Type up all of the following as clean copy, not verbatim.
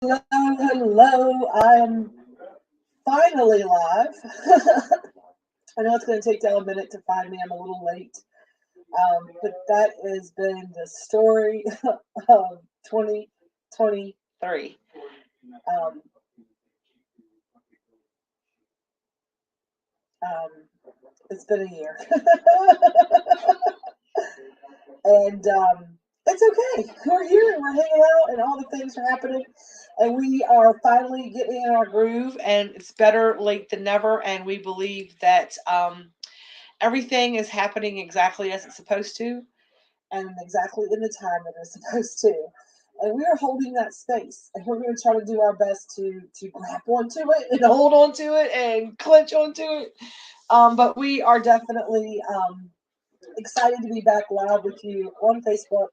Hello, hello. I'm finally live. I know it's going to take y'all a minute to find me. I'm a little late. But that has been the story of 2023. Um, um, it's been a year. And it's okay. We're here and we're hanging out and all the things are happening. And we are finally getting in our groove. And it's better late than never. And we believe that everything is happening exactly as it's supposed to and exactly in the time that it's supposed to. And we are holding that space, and we're going to try to do our best to grab onto it and hold onto it and clench onto it. But we are definitely excited to be back live with you on Facebook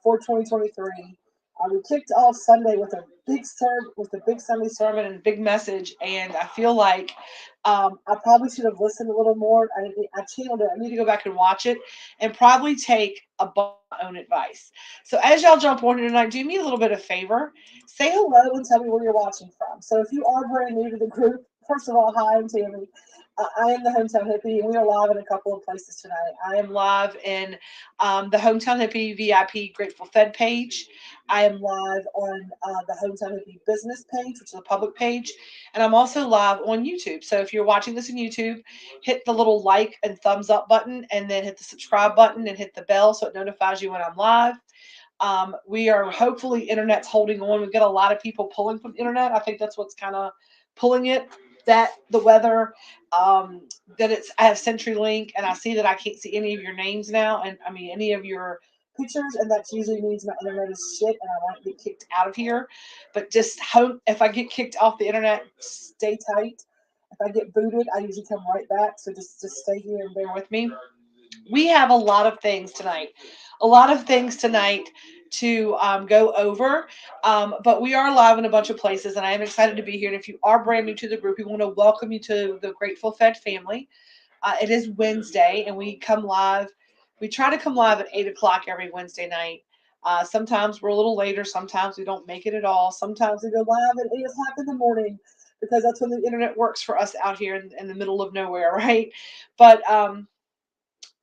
for 2023. We kicked off Sunday with a with a big Sunday sermon and a big message, and I feel like I probably should have listened a little more. I channeled it. I need to go back and watch it, and probably take a own advice. So as y'all jump on here tonight, do me a little bit of favor. Say hello and tell me where you're watching from. So if you are brand new to the group, first of all, hi, I'm Tammy. I am the Hometown Hippie, and we are live in a couple of places tonight. I am live in the Hometown Hippie VIP Grateful Fed page. I am live on the Hometown Hippie business page, which is a public page. And I'm also live on YouTube. So if you're watching this on YouTube, hit the little like and thumbs up button, and then hit the subscribe button and hit the bell so it notifies you when I'm live. We are hopefully internet's holding on. We've got a lot of people pulling from the internet. I think that's what's kind of pulling it. That the weather, that I have CenturyLink, and I see that I can't see any of your names now, and I mean any of your pictures, and that usually means my internet is shit, and I might get kicked out of here. But just hope if I get kicked off the internet, stay tight. If I get booted, I usually come right back. So just stay here and bear with me. We have a lot of things tonight. A lot of things tonight to go over. But we are live in a bunch of places, and I am excited to be here. And if you are brand new to the group, we want to welcome you to the Grateful Fed family. It is Wednesday, and we come live. We try to come live at 8 o'clock every Wednesday night. Sometimes we're a little later. Sometimes we don't make it at all. Sometimes we go live at 8 o'clock in the morning because that's when the internet works for us out here in the middle of nowhere, right? But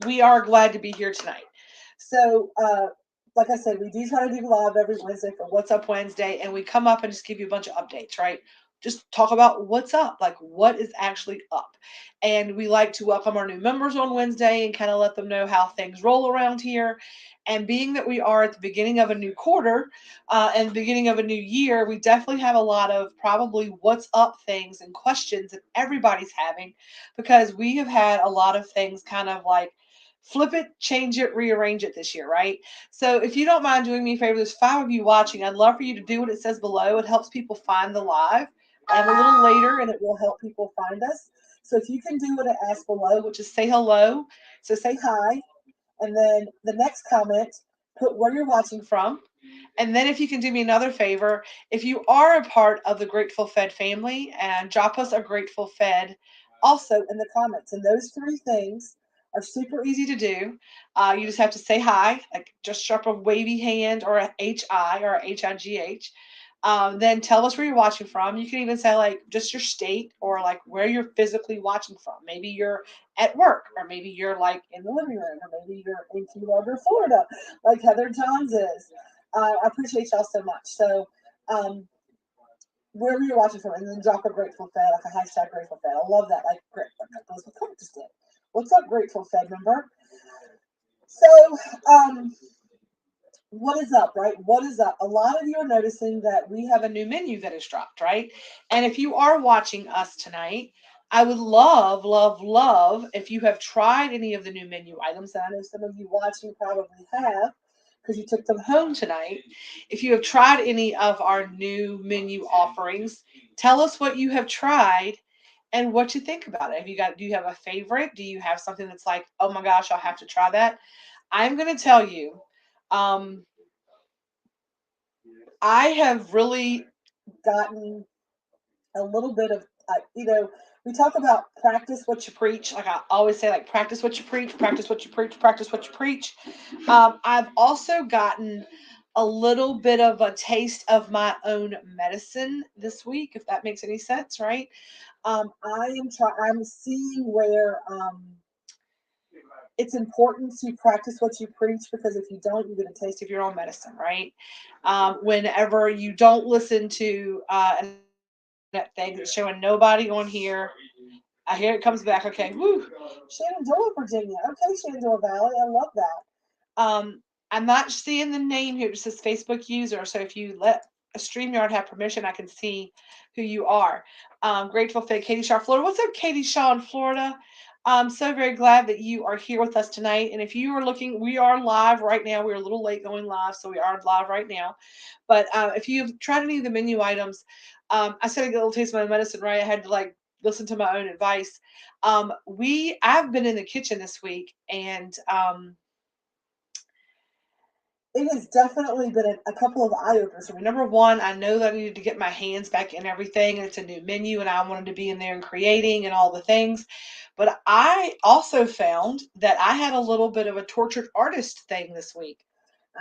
we are glad to be here tonight. So, like I said, we do try to do live every Wednesday for What's Up Wednesday, and we come up and just give you a bunch of updates, right? Just talk about what's up, like what is actually up. And we like to welcome our new members on Wednesday and kind of let them know how things roll around here. And being that we are at the beginning of a new quarter and the beginning of a new year, we definitely have a lot of probably what's up things and questions that everybody's having because we have had a lot of things kind of like flip it, change it, rearrange it this year, right? So if you don't mind doing me a favor, there's 5 of you watching. I'd love for you to do what it says below. It helps people find the live. I'm a little later and it will help people find us. So if you can do what it asks below, which is say hello. So say hi. And then the next comment, put where you're watching from. And then if you can do me another favor, if you are a part of the Grateful Fed family, and drop us a Grateful Fed also in the comments. And those three things are super easy to do. You just have to say hi, like just drop a wavy hand or a HI or a HIGH. Then tell us where you're watching from. You can even say like just your state or like where you're physically watching from. Maybe you're at work, or maybe you're like in the living room, or maybe you're in Key Largo, Florida, like Heather Johns is. I appreciate y'all so much. So, wherever you're watching from, and then drop a Grateful Fed, like a hashtag Grateful Fed. I love that. Like, great. That's what Coach just did. What's up, Grateful Fed member? So, what is up, right? What is up? A lot of you are noticing that we have a new menu that has dropped, right? And if you are watching us tonight, I would love, love, love if you have tried any of the new menu items. And I know some of you watching probably have because you took them home tonight. If you have tried any of our new menu offerings, tell us what you have tried and what you think about it. Have you got, do you have a favorite? Do you have something that's like, oh my gosh, I'll have to try that? I'm going to tell you, um, I have really gotten a little bit of, we talk about practice what you preach. Like I always say, like practice what you preach, practice what you preach, practice what you preach. I've also gotten a little bit of a taste of my own medicine this week, if that makes any sense, right? I'm seeing where it's important to practice what you preach, because if you don't, you get a taste of your own medicine, right? Whenever you don't listen to that thing that's showing nobody on here. I hear it comes back. Okay, woo. Shenandoah, Virginia. Okay, Shenandoah Valley. I love that. I'm not seeing the name here. It just says Facebook user. So if you let a StreamYard have permission, I can see who you are. Grateful for Katie Shaw, Florida. What's up, Katie Shaw in Florida? I'm so very glad that you are here with us tonight. And if you are looking, we are live right now. We're a little late going live, so we are live right now. But if you've tried any of the menu items, I said I get a little taste of my medicine, right? I had to like listen to my own advice. I've been in the kitchen this week, and it has definitely been a couple of eye openers for me. Number one, I know that I needed to get my hands back in everything, and it's a new menu, and I wanted to be in there and creating and all the things. But I also found that I had a little bit of a tortured artist thing this week.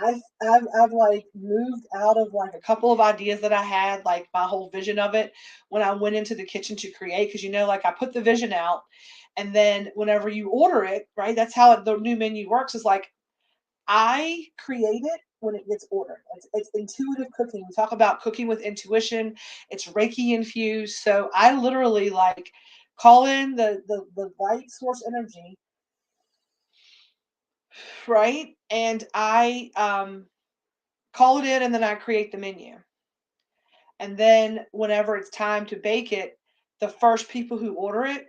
I've like moved out of like a couple of ideas that I had, like my whole vision of it when I went into the kitchen to create. Because like I put the vision out, and then whenever you order it, right, that's how the new menu works. Is like I create it when it gets ordered. It's intuitive cooking. We talk about cooking with intuition. It's Reiki infused. So I literally like call in the light source energy, right? And I call it in, and then I create the menu. And then whenever it's time to bake it, the first people who order it,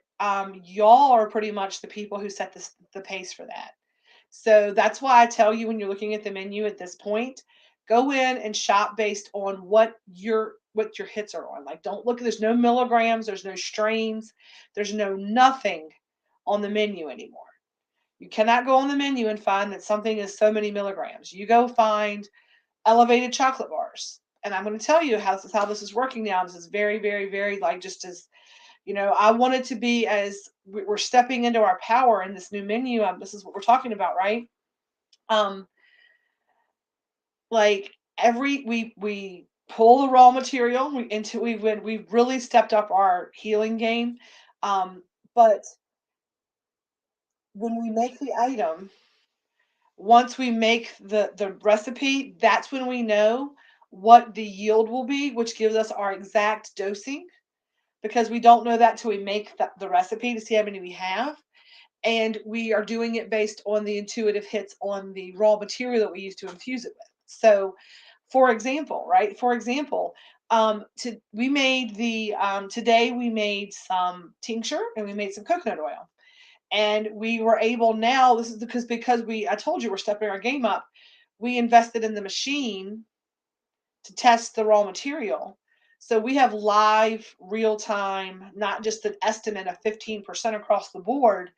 y'all are pretty much the people who set the pace for that. So that's why I tell you, when you're looking at the menu at this point, go in and shop based on what your hits are on. Like don't look, there's no milligrams, there's no strains, there's no nothing on the menu anymore. You cannot go on the menu and find that something is so many milligrams. You go find elevated chocolate bars. And I'm going to tell you how this is working now. This is very, very, very like just as I want it to be as we're stepping into our power in this new menu. This is what we're talking about, right? Um, like we pull the raw material we've really stepped up our healing game. But when we make the item, once we make the recipe, that's when we know what the yield will be, which gives us our exact dosing, because we don't know that till we make the recipe to see how many we have. And we are doing it based on the intuitive hits on the raw material that we use to infuse it with. So, for example, right? For example, we made today we made some tincture and we made some coconut oil, and we were able now. This is because I told you we're stepping our game up. We invested in the machine to test the raw material. So we have live, real time, not just an estimate of 15% across the board.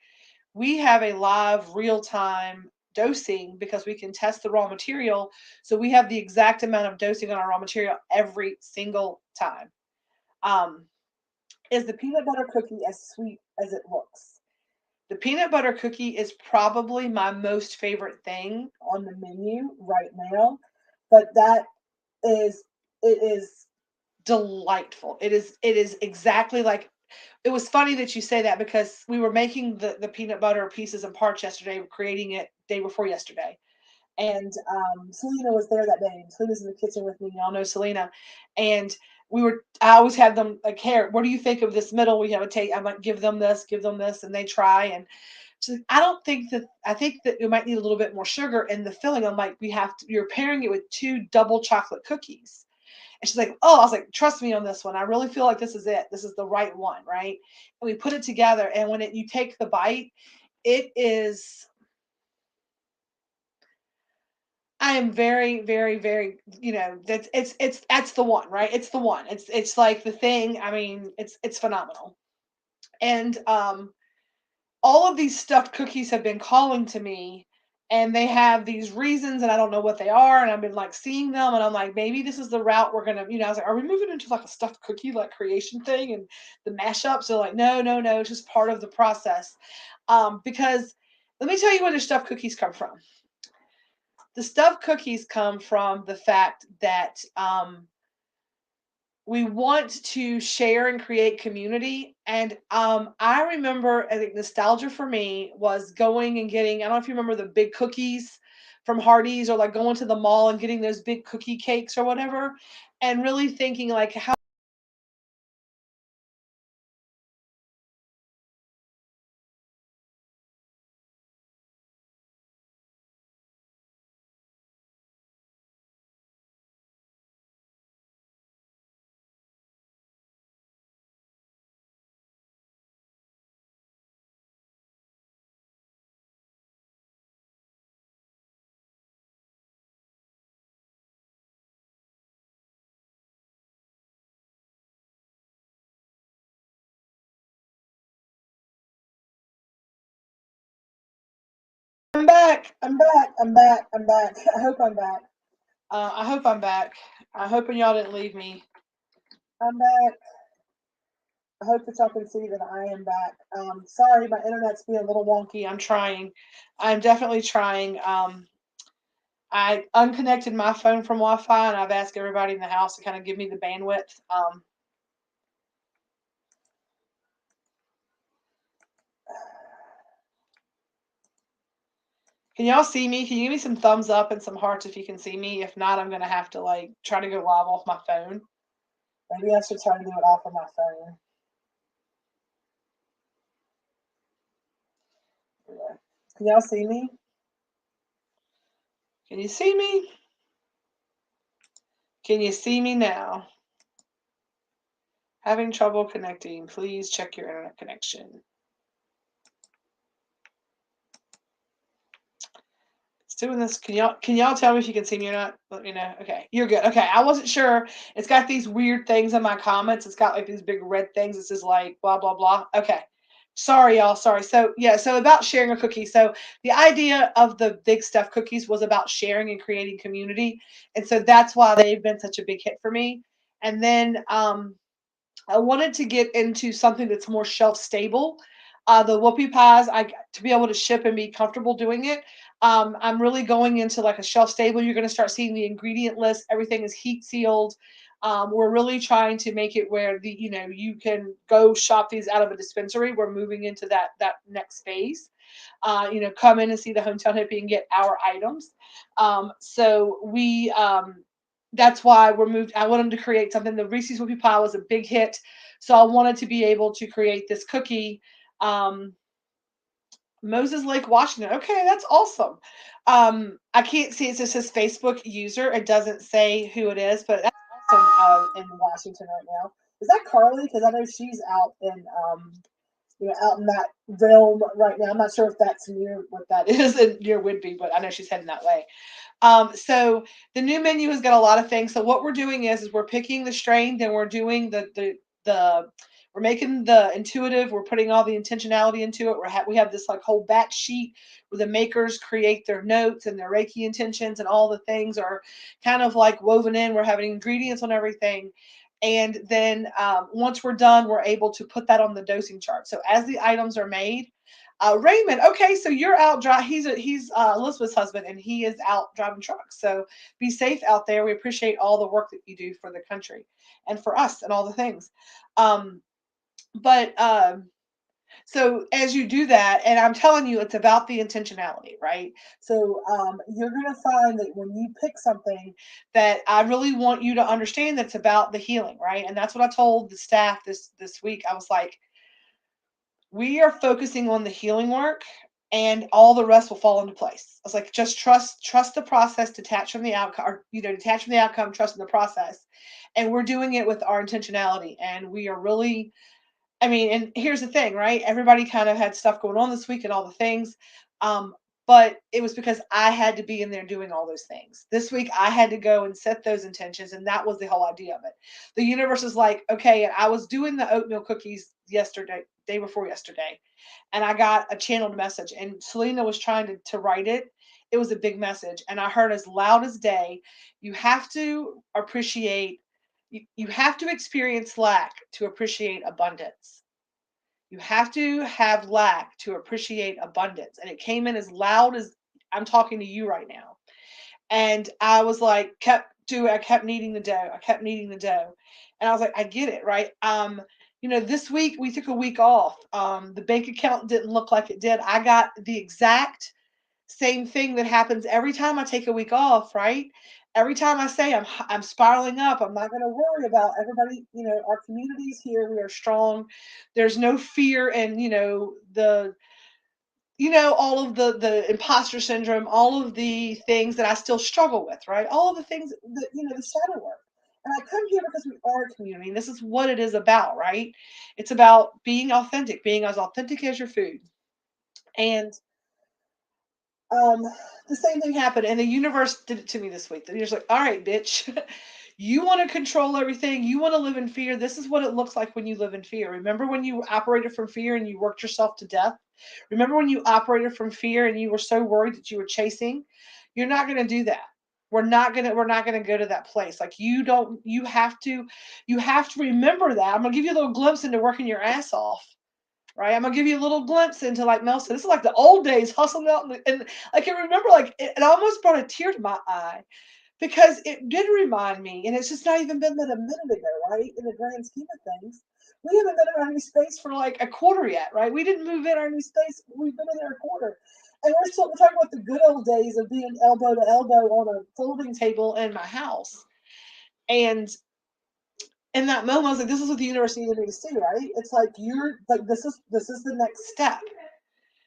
We have a live, real time dosing because we can test the raw material. So we have the exact amount of dosing on our raw material every single time. Um, is the peanut butter cookie as sweet as it looks? The peanut butter cookie is probably my most favorite thing on the menu right now, but it is delightful. It is exactly like, it was funny that you say that, because we were making the peanut butter pieces and parts yesterday, creating it day before yesterday. And Selena was there that day. Selena's in the kitchen with me. Y'all know Selena. And I always have them like, here, what do you think of this middle? We have a take. I might give them this, and they try. And she's like, I think that you might need a little bit more sugar in the filling. I'm like, you're pairing it with 2 double chocolate cookies. And she's like, oh, I was like, trust me on this one. I really feel like this is it. This is the right one, right? And we put it together. And when you take the bite, it is, I am very, very, very, that's the one, right? It's the one. It's like the thing. I mean, it's phenomenal. And all of these stuffed cookies have been calling to me, and they have these reasons and I don't know what they are, and I've been like seeing them and I'm like, maybe this is the route we're gonna, I was like, are we moving into like a stuffed cookie like creation thing and the mashups are like, no, no, no, it's just part of the process. Because let me tell you where the stuffed cookies come from. The stuffed cookies come from the fact that we want to share and create community. And I remember, I think nostalgia for me was going and getting, I don't know if you remember the big cookies from Hardee's, or like going to the mall and getting those big cookie cakes or whatever, and really thinking like how. I'm back. I'm back. I'm back. I'm back. I hope I'm back. I hope I'm back. I'm hoping y'all didn't leave me. I'm back. I hope that y'all can see that I am back. Sorry, my internet's being a little wonky. I'm trying. I'm definitely trying. I unconnected my phone from Wi-Fi, and I've asked everybody in the house to kind of give me the bandwidth. Can y'all see me? Can you give me some thumbs up and some hearts if you can see me? If not, I'm gonna have to like try to go live off my phone. Maybe I should try to do it off of my phone. Yeah. Can y'all see me? Can you see me? Can you see me now? Having trouble connecting. Please check your internet connection. It's doing this. Can y'all tell me if you can see me or not? Let me know. Okay, you're good. Okay, I wasn't sure. It's got these weird things in my comments. It's got like these big red things. It says like blah blah blah. Okay. Sorry, y'all. Sorry. So yeah, so about sharing a cookie. So the idea of the big stuff cookies was about sharing and creating community. And so that's why they've been such a big hit for me. And then I wanted to get into something that's more shelf stable. The whoopie pies, to be able to ship and be comfortable doing it. I'm really going into like a shelf stable. You're going to start seeing the ingredient list. Everything is heat sealed. We're really trying to make it where you can go shop these out of a dispensary. We're moving into that next phase. Come in and see the Hometown Hippie and get our items. So we that's why we're moved. I wanted to create something. The Reese's Whoopie Pie was a big hit, so I wanted to be able to create this cookie. Um, Moses Lake, Washington. Okay, that's awesome. I can't see it just says Facebook user. It doesn't say who it is, but that's awesome in Washington right now. Is that Carly? Because I know she's out in out in that realm right now. I'm not sure if that's near what that is and near Whidbey, but I know she's heading that way. So the new menu has got a lot of things. So what we're doing is we're picking the strain, then we're doing the we're making the intuitive. We're putting all the intentionality into it. We have this like whole batch sheet where the makers create their notes and their Reiki intentions, and all the things are kind of like woven in. We're having ingredients on everything. And then once we're done, we're able to put that on the dosing chart. So as the items are made, Raymond, okay, so you're out driving. He's Elizabeth's husband, and he is out driving trucks. So be safe out there. We appreciate all the work that you do for the country and for us and all the things. Um, but so as you do that, and I'm telling you, it's about the intentionality, right? So you're going to find that when you pick something, that I really want you to understand that's about the healing, right? And that's what I told the staff this week. I was like, we are focusing on the healing work, and all the rest will fall into place. I was like, just trust the process, detach from the outcome, or detach from the outcome, trust in the process. And we're doing it with our intentionality, and we are really, I mean, and here's the thing, right? Everybody kind of had stuff going on this week and all the things. but it was because I had to be in there doing all those things. This week I had to go and set those intentions, and that was the whole idea of it. The universe is like, okay, and I was doing the oatmeal cookies yesterday, day before yesterday, and I got a channeled message, and Selena was trying to write it. It was a big message, and I heard as loud as day, you have to appreciate, you have to experience lack to appreciate abundance. You have to have lack to appreciate abundance. And it came in as loud as I'm talking to you right now. And I was like, I kept needing the dough. I kept needing the dough. And I was like, I get it, right? This week we took a week off. The bank account didn't look like it did. I got the exact same thing that happens every time I take a week off, right? Every time I say I'm spiraling up, I'm not going to worry about everybody. Our communities here, we are strong. There's no fear, and all of the imposter syndrome, all of the things that I still struggle with, right? All of the things that the shadow work. And I come here because we are a community, and this is what it is about, right? It's about being authentic, being as authentic as your food, and um, the same thing happened, and the universe did it to me this week. The universe like, all right, bitch, you want to control everything. You want to live in fear. This is what it looks like when you live in fear. Remember when you operated from fear and you worked yourself to death? Remember when you operated from fear and you were so worried that you were chasing? You're not going to do that. We're not going to go to that place. Like you have to remember that. I'm going to give you a little glimpse into working your ass off, right? I'm gonna give you a little glimpse into, like Mel said, this is like the old days, hustling out, and I can remember, like it almost brought a tear to my eye because it did remind me, and it's just not even been that a minute ago, right? In the grand scheme of things, we haven't been in our new space for like a quarter yet, right? We didn't move in our new space; we've been in there a quarter, and we're talking about the good old days of being elbow to elbow on a folding table in my house, and in that moment, I was like, "This is what the universe needed me to see, right? It's like you're like this is the next step."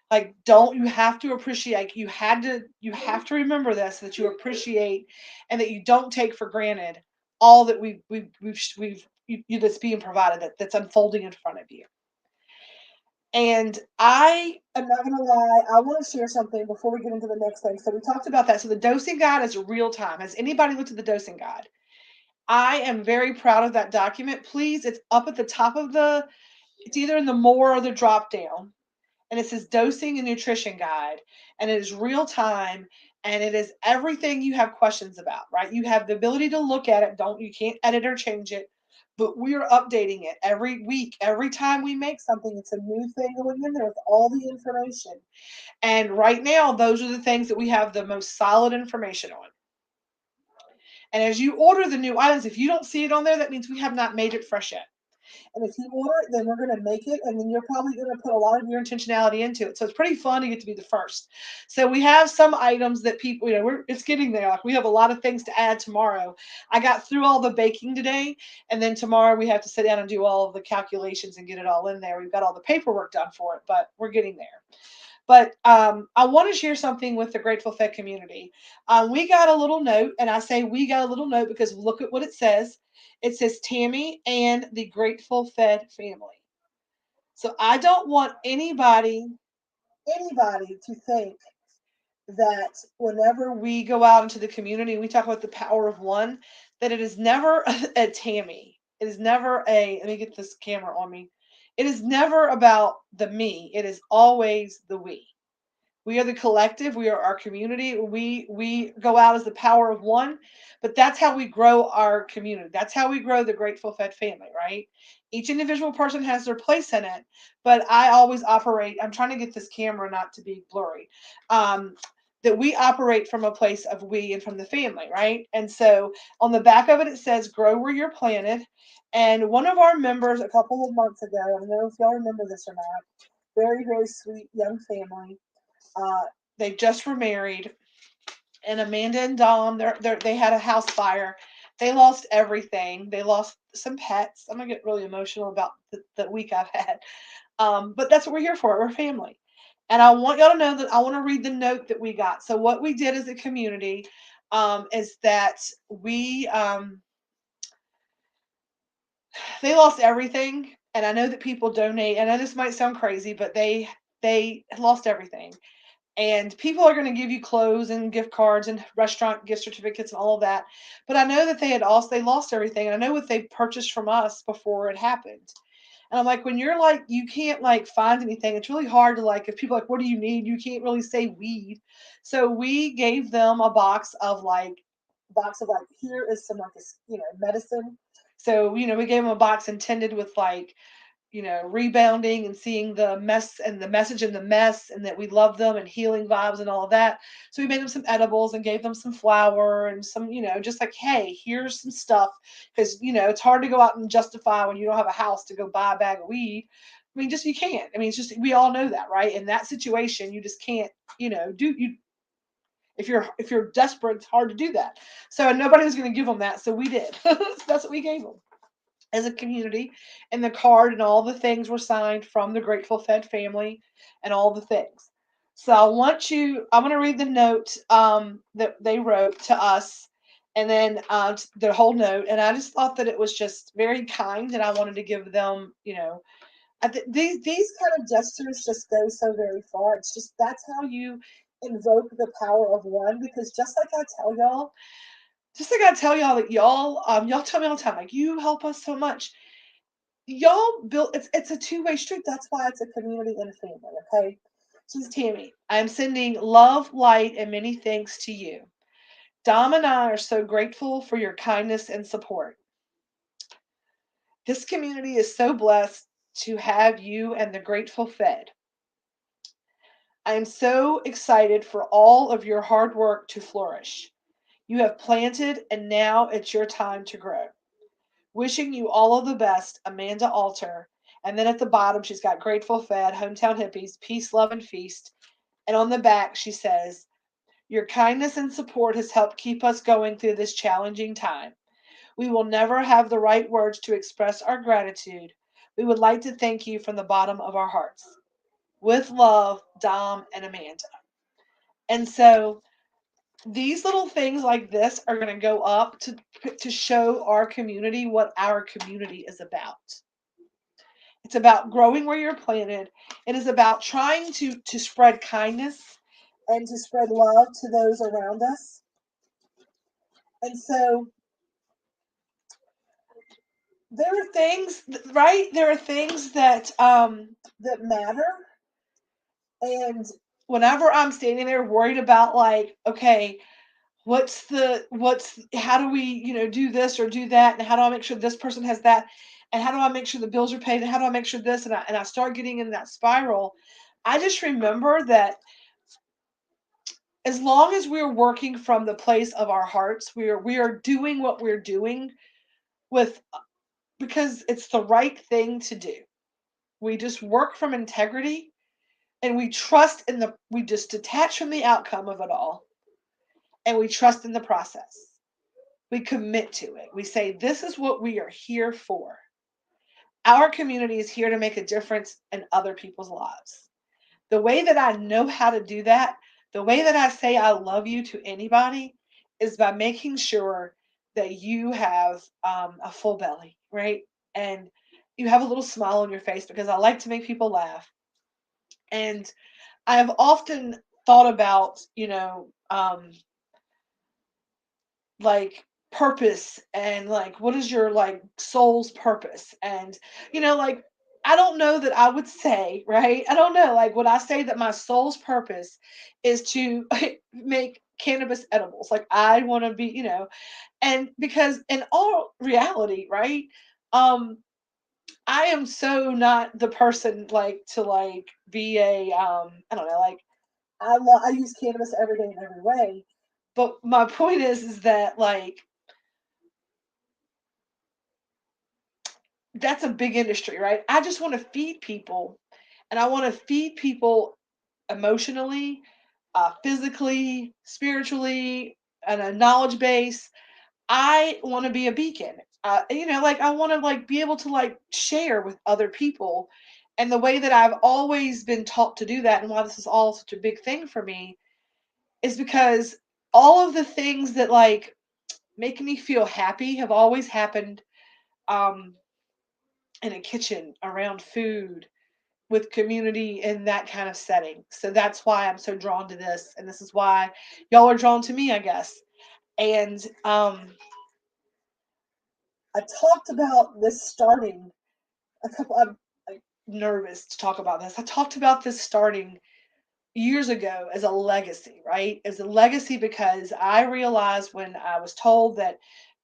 Like, don't you have to appreciate, you have to remember this, that you appreciate and that you don't take for granted all that that's being provided, that's unfolding in front of you. And I am not gonna lie, I want to share something before we get into the next thing. So we talked about that. So the dosing guide is real time. Has anybody looked at the dosing guide? I am very proud of that document. Please, it's up at the top of it's either in the more or the drop down, and it says dosing and nutrition guide, and it is real time, and it is everything you have questions about, right? You have the ability to look at it. You can't edit or change it, but we are updating it every week. Every time we make something, it's a new thing going in there with all the information. And right now, those are the things that we have the most solid information on. And as you order the new items, if you don't see it on there, that means we have not made it fresh yet. And if you order it, then we're going to make it, and then you're probably going to put a lot of your intentionality into it. So it's pretty fun to get to be the first. So we have some items that people, it's getting there. Like we have a lot of things to add tomorrow. I got through all the baking today, and then tomorrow we have to sit down and do all of the calculations and get it all in there. We've got all the paperwork done for it, but we're getting there. But I want to share something with the Grateful Fed community. We got a little note, and I say we got a little note because look at what it says. It says Tammy and the Grateful Fed family. So I don't want anybody to think that whenever we go out into the community, we talk about the power of one, that it is never a Tammy. It is never let me get this camera on me. It is never about the me. It is always the we. We are the collective. We are our community. We go out as the power of one, but that's how we grow our community. That's how we grow the Grateful Fed family, right? Each individual person has their place in it, but I always operate. I'm trying to get this camera not to be blurry. That we operate from a place of we and from the family, right? And so on the back of it, it says "Grow where you're planted." And one of our members a couple of months ago, I don't know if y'all remember this or not, very, very sweet young family. Uh, they just were married, and Amanda and Dom, they had a house fire. They lost everything. They lost some pets. I'm gonna get really emotional about the week I've had. But that's what we're here for. We're family. And I want y'all to know that I want to read the note that we got. So what we did as a community is that they lost everything. And I know that people donate. I know this might sound crazy, but they lost everything. and people are going to give you clothes and gift cards and restaurant gift certificates and all of that. But I know that they lost everything, and I know what they purchased from us before it happened. And I'm like, when you're like, you can't like find anything, it's really hard to like, if people are like, what do you need? You can't really say weed. So we gave them a box of like, here is some like, medicine. So, we gave them a box intended with like, rebounding and seeing the mess and the message in the mess, and that we love them and healing vibes and all of that. So we made them some edibles and gave them some flour and some, just like, hey, here's some stuff. Because, it's hard to go out and justify when you don't have a house to go buy a bag of weed. I mean, just you can't. I mean, it's just we all know that, right? In that situation, you just can't, do you if you're desperate, it's hard to do that. So nobody was going to give them that, so we did. So that's what we gave them as a community, and the card and all the things were signed from the Grateful Fed family and all the things. So I'm going to read the note that they wrote to us, and then the whole note. And I just thought that it was just very kind, and I wanted to give them, these kind of gestures just go so very far. It's just that's how you invoke the power of one, because just like I tell y'all that y'all tell me all the time, like, you help us so much. Y'all built it's a two-way street. That's why it's a community and a family, okay? This is Tammy. I'm sending love, light, and many thanks to you. Dom and I are so grateful for your kindness and support. This community is so blessed to have you and the Grateful Fed. I am so excited for all of your hard work to flourish. You have planted, and now it's your time to grow. Wishing you all of the best, Amanda Alter. And then at the bottom, she's got Grateful Fed, Hometown Hippies, Peace, Love, and Feast. And on the back, she says, your kindness and support has helped keep us going through this challenging time. We will never have the right words to express our gratitude. We would like to thank you from the bottom of our hearts. With love, Dom and Amanda. And so these little things like this are going to go up to show our community what our community is about. It's about growing where you're planted. It is about trying to spread kindness and to spread love to those around us. And so there are things, right? There are things that matter. And whenever I'm standing there worried about like, okay, how do we, do this or do that, and how do I make sure this person has that, and how do I make sure the bills are paid, and how do I make sure this, and I start getting in that spiral. I just remember that as long as we're working from the place of our hearts, we are doing what we're doing with because it's the right thing to do. We just work from integrity, and we just detach from the outcome of it all, and we trust in the process. We commit to it. We say, this is what we are here for. Our community is here to make a difference in other people's lives. The way that I know how to do that, the way that I say I love you to anybody, is by making sure that you have a full belly, right? And you have a little smile on your face, because I like to make people laugh. And I have often thought about, like purpose, and like, what is your like soul's purpose? And like, I don't know that I would say, right, I don't know, like, would I say that my soul's purpose is to make cannabis edibles? Like, I want to be, and because in all reality, right, um I am so not the person like to like be a I don't know, like, I use cannabis every day in every way. But my point is that like that's a big industry, right? I just want to feed people, and I want to feed people emotionally, physically, spiritually, and a knowledge base. I want to be a beacon. Like, I want to like be able to like share with other people. And the way that I've always been taught to do that, and why this is all such a big thing for me, is because all of the things that like make me feel happy have always happened um, in a kitchen, around food, with community in that kind of setting. So that's why I'm so drawn to this, and this is why y'all are drawn to me, I guess. And I talked about this starting a couple. I'm like, nervous to talk about this. I talked about this starting years ago as a legacy, right? As a legacy because I realized when I was told that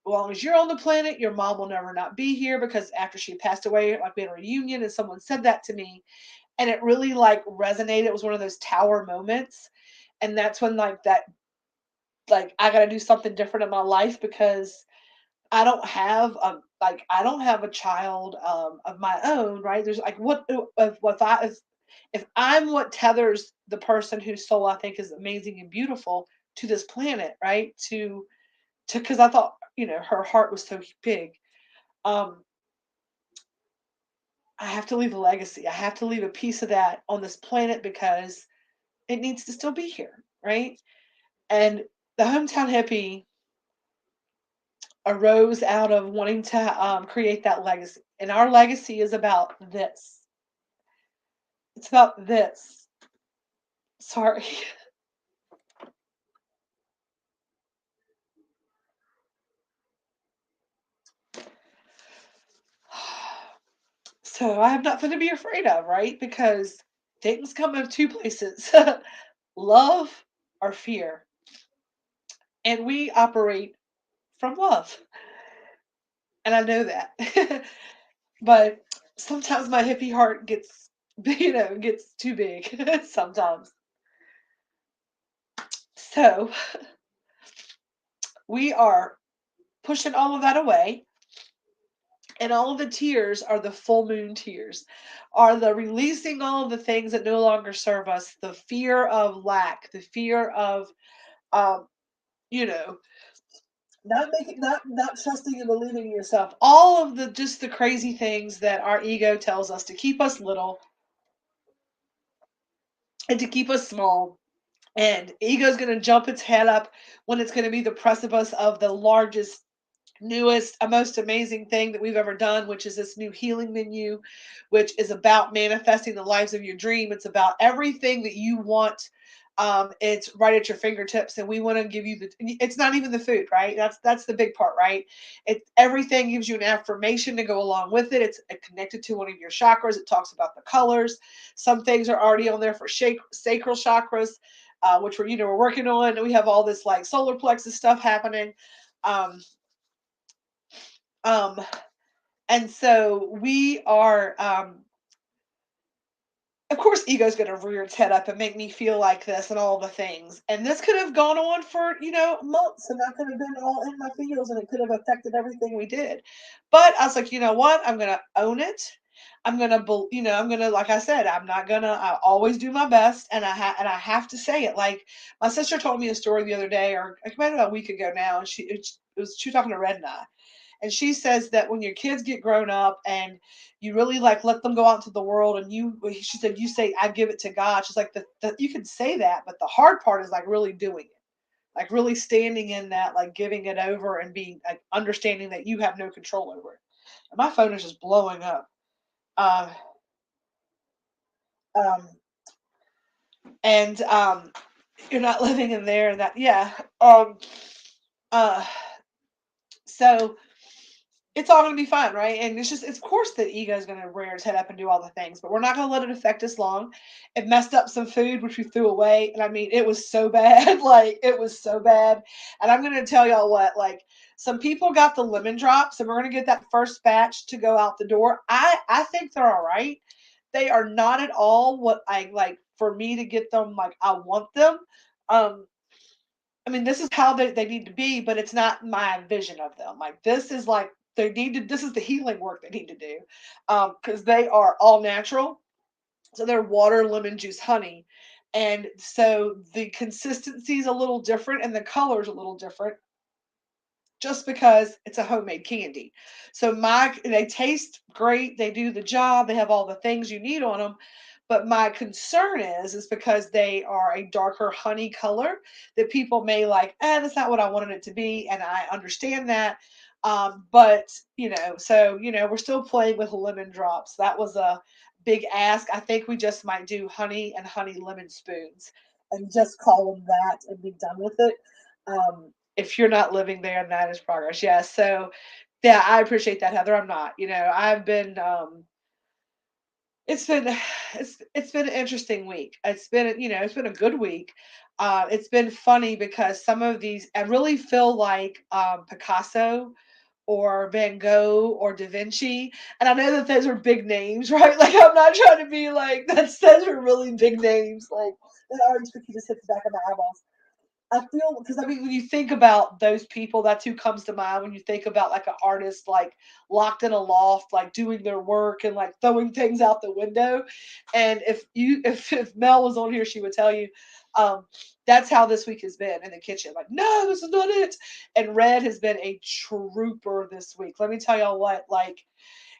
as long as you're on the planet, your mom will never not be here because after she passed away, like we had a reunion and someone said that to me and it really like resonated. It was one of those tower moments. And that's when like that like I gotta do something different in my life because I don't have a child of my own, right? There's like if I'm what tethers the person whose soul I think is amazing and beautiful to this planet, right? To because I thought her heart was so big. Um, I have to leave a legacy. I have to leave a piece of that on this planet because it needs to still be here, right? And the hometown hippie arose out of wanting to create that legacy. And our legacy is about this. It's about this. Sorry. So I have nothing to be afraid of, right? Because things come in two places love or fear. And we operate from love. And I know that. But sometimes my hippie heart gets, gets too big sometimes. So we are pushing all of that away. And all of the tears are the full moon tears, are the releasing all of the things that no longer serve us, the fear of lack, the fear of, um, you know, not trusting and believing in yourself. All of the just the crazy things that our ego tells us to keep us little and to keep us small. And ego's going to jump its head up when it's going to be the precipice of the largest newest, most amazing thing that we've ever done, which is this new healing menu, which is about manifesting the lives of your dream. It's about everything that you want. It's right at your fingertips, and we want to give you the. It's not even the food, right? That's the big part, right? It everything gives you an affirmation to go along with it. It's connected to one of your chakras. It talks about the colors. Some things are already on there for sacral chakras, which we're working on. We have all this like solar plexus stuff happening. Um, um, and so we are, of course, ego's going to rear its head up and make me feel like this and all the things. And this could have gone on for, months and I could have been all in my feels and it could have affected everything we did. But I was like, you know what? I'm going to own it. I'm gonna, like I said, I always do my best, and I have to say it. Like my sister told me a story the other day, or like maybe a week ago now, and she was talking to Red and I, and she says that when your kids get grown up and you really like let them go out into the world and she said, you say, I give it to God. She's like, you can say that, but the hard part is like really doing it, like really standing in that, like giving it over and being like understanding that you have no control over it. And my phone is just blowing up. Uh, um, and you're not living in there and that, yeah. Uh, so it's all going to be fine, right? And it's of course the ego is going to rear its head up and do all the things, but we're not going to let it affect us long. It messed up some food, which we threw away. And I mean, it was so bad. Like, it was so bad. And I'm going to tell y'all what, like, some people got the lemon drops, and we're going to get that first batch to go out the door. I think they're all right. They are not at all what I like for me to get them like I want them. Um, I mean, this is how they need to be, but it's not my vision of them. Like this is like this is the healing work they need to do. Because they are all natural. So they're water, lemon juice, honey. And so the consistency is a little different and the color is a little different just because it's a homemade candy. So they taste great, they do the job, they have all the things you need on them. But my concern is because they are a darker honey color that people may like, that's not what I wanted it to be. And I understand that. But so we're still playing with lemon drops. That was a big ask. I think we just might do honey and honey lemon spoons and just call them that and be done with it. If you're not living there, that is progress. Yes. So, yeah, I appreciate that, Heather. I'm not. I've been. It's been it's been an interesting week. It's been a good week. It's been funny because some of these I really feel like Picasso or Van Gogh or Da Vinci. And I know that those are big names, right? Like I'm not trying to be like those are really big names. Like that orange cookie just hit the back of my eyeballs. I feel because I mean when you think about those people, that's who comes to mind when you think about like an artist like locked in a loft, like doing their work and like throwing things out the window. And if Mel was on here, she would tell you, um, that's how this week has been in the kitchen. Like, no, this is not it. And Red has been a trooper this week. Let me tell y'all what, like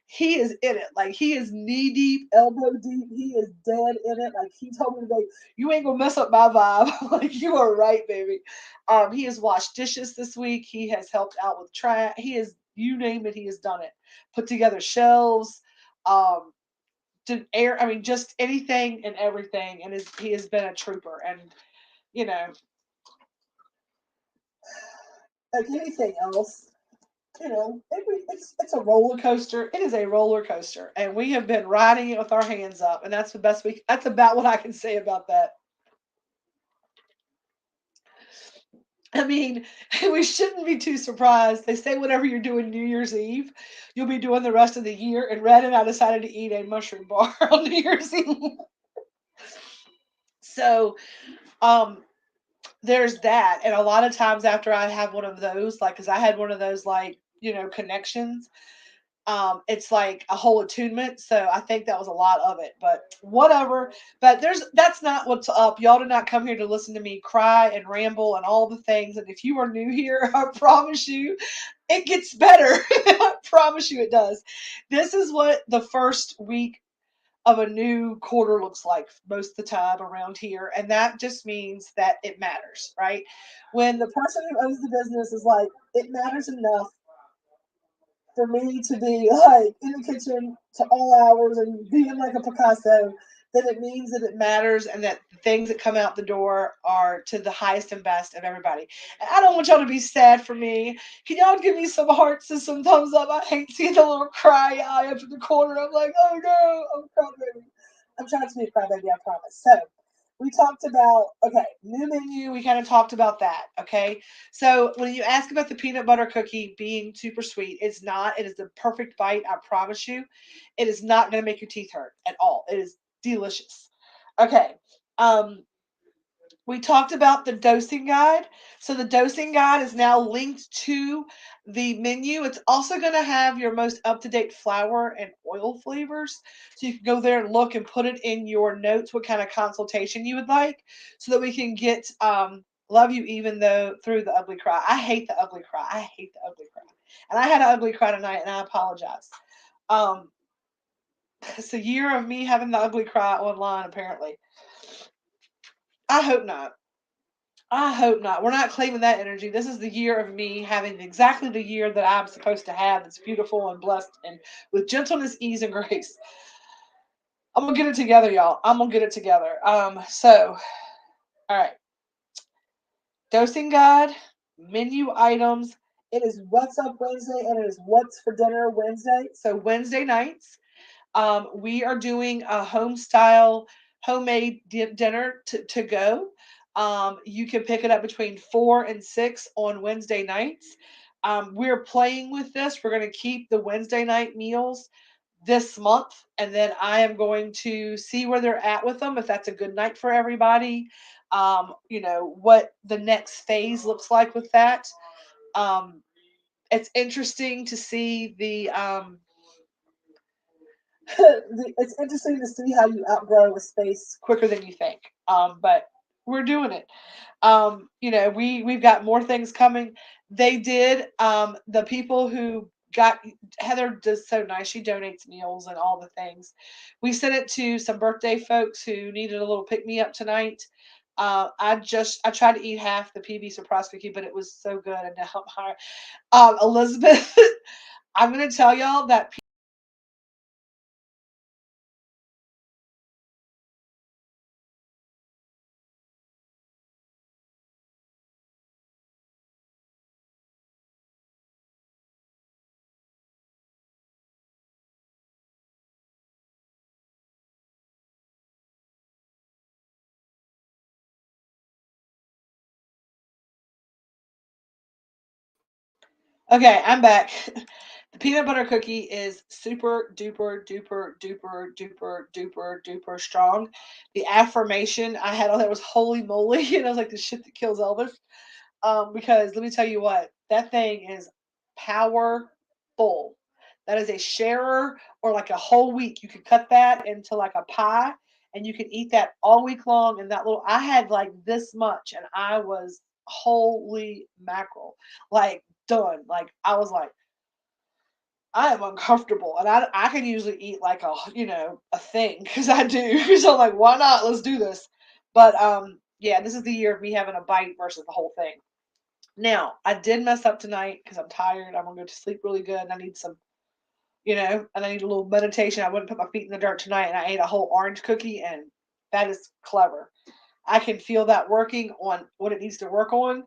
he is in it. Like he is knee deep, elbow deep. He is dead in it. Like he told me today, you ain't gonna mess up my vibe. Like you are right, baby. He has washed dishes this week. He has helped out with trash. He is, you name it, he has done it. Put together shelves. Um, did air. I mean, just anything and everything. And he has been a trooper. And you know, like anything else, it's a roller coaster. It is a roller coaster, and we have been riding it with our hands up, and that's the best we. That's about what I can say about that. I mean, we shouldn't be too surprised. They say whatever you're doing New Year's Eve, you'll be doing the rest of the year. And Red and I decided to eat a mushroom bar on New Year's Eve. So, um, there's that, and a lot of times after I have one of those, like, because I had one of those, like, connections. It's like a whole attunement. So I think that was a lot of it, but whatever. But that's not what's up. Y'all did not come here to listen to me cry and ramble and all the things. And if you are new here, I promise you it gets better. I promise you it does. This is what the first week of a new quarter looks like most of the time around here. And that just means that it matters, right? When the person who owns the business is like, it matters enough for me to be like in the kitchen to all hours and being like a Picasso, then it means that it matters and that the things that come out the door are to the highest and best of everybody. And I don't want y'all to be sad for me. Can y'all give me some hearts and some thumbs up? I hate seeing the little cry eye up in the corner. I'm like, oh no, I'm crybaby. I'm trying to be a crybaby, I promise. So we talked about, okay, new menu. We kind of talked about that. Okay. So when you ask about the peanut butter cookie being super sweet, it's not. It is the perfect bite. I promise you. It is not going to make your teeth hurt at all. It is delicious. Okay. Um, we talked about the dosing guide. So the dosing guide is now linked to the menu. It's also going to have your most up-to-date flour and oil flavors. So you can go there and look and put it in your notes what kind of consultation you would like so that we can get love you even though through the ugly cry. I hate the ugly cry. I hate the ugly cry. And I had an ugly cry tonight and I apologize. Um it's a year of me having the ugly cry online apparently. I hope not. I hope not. We're not claiming that energy. This is the year of me having exactly the year that I'm supposed to have. It's beautiful and blessed and with gentleness, ease, and grace. I'm gonna get it together, y'all. I'm gonna get it together. So all right. Dosing guide, menu items. It is What's Up Wednesday and it is What's for Dinner Wednesday. So Wednesday nights, we are doing a home style homemade dinner to go. You can pick it up between 4 and 6 on Wednesday nights. We're playing with this. We're going to keep the Wednesday night meals this month, and then I am going to see where they're at with them. If that's a good night for everybody, what the next phase looks like with that. Um, it's interesting to see the it's interesting to see how you outgrow a space quicker than you think. But we're doing it. We've got more things coming. They did the people who got Heather does so nice. She donates meals and all the things. We sent it to some birthday folks who needed a little pick me up tonight. I tried to eat half the PB surprise cookie, but it was so good. And to help her, Elizabeth, I'm gonna tell y'all that Okay, I'm back. The peanut butter cookie is super duper duper duper duper duper duper strong. The affirmation I had on there was holy moly, and I was like the shit that kills Elvis. Because let me tell you what, that thing is powerful. That is a sharer or like a whole week. You could cut that into like a pie and you can eat that all week long. And that little, I had like this much and I was holy mackerel, like done. Like I was like, I am uncomfortable, and I can usually eat like a thing because I do. So I'm like, why not? Let's do this. But yeah, this is the year of me having a bite versus the whole thing. Now, I did mess up tonight because I'm tired. I'm gonna go to sleep really good. And I need some, and I need a little meditation. I wouldn't put my feet in the dirt tonight, and I ate a whole orange cookie, and that is clever. I can feel that working on what it needs to work on,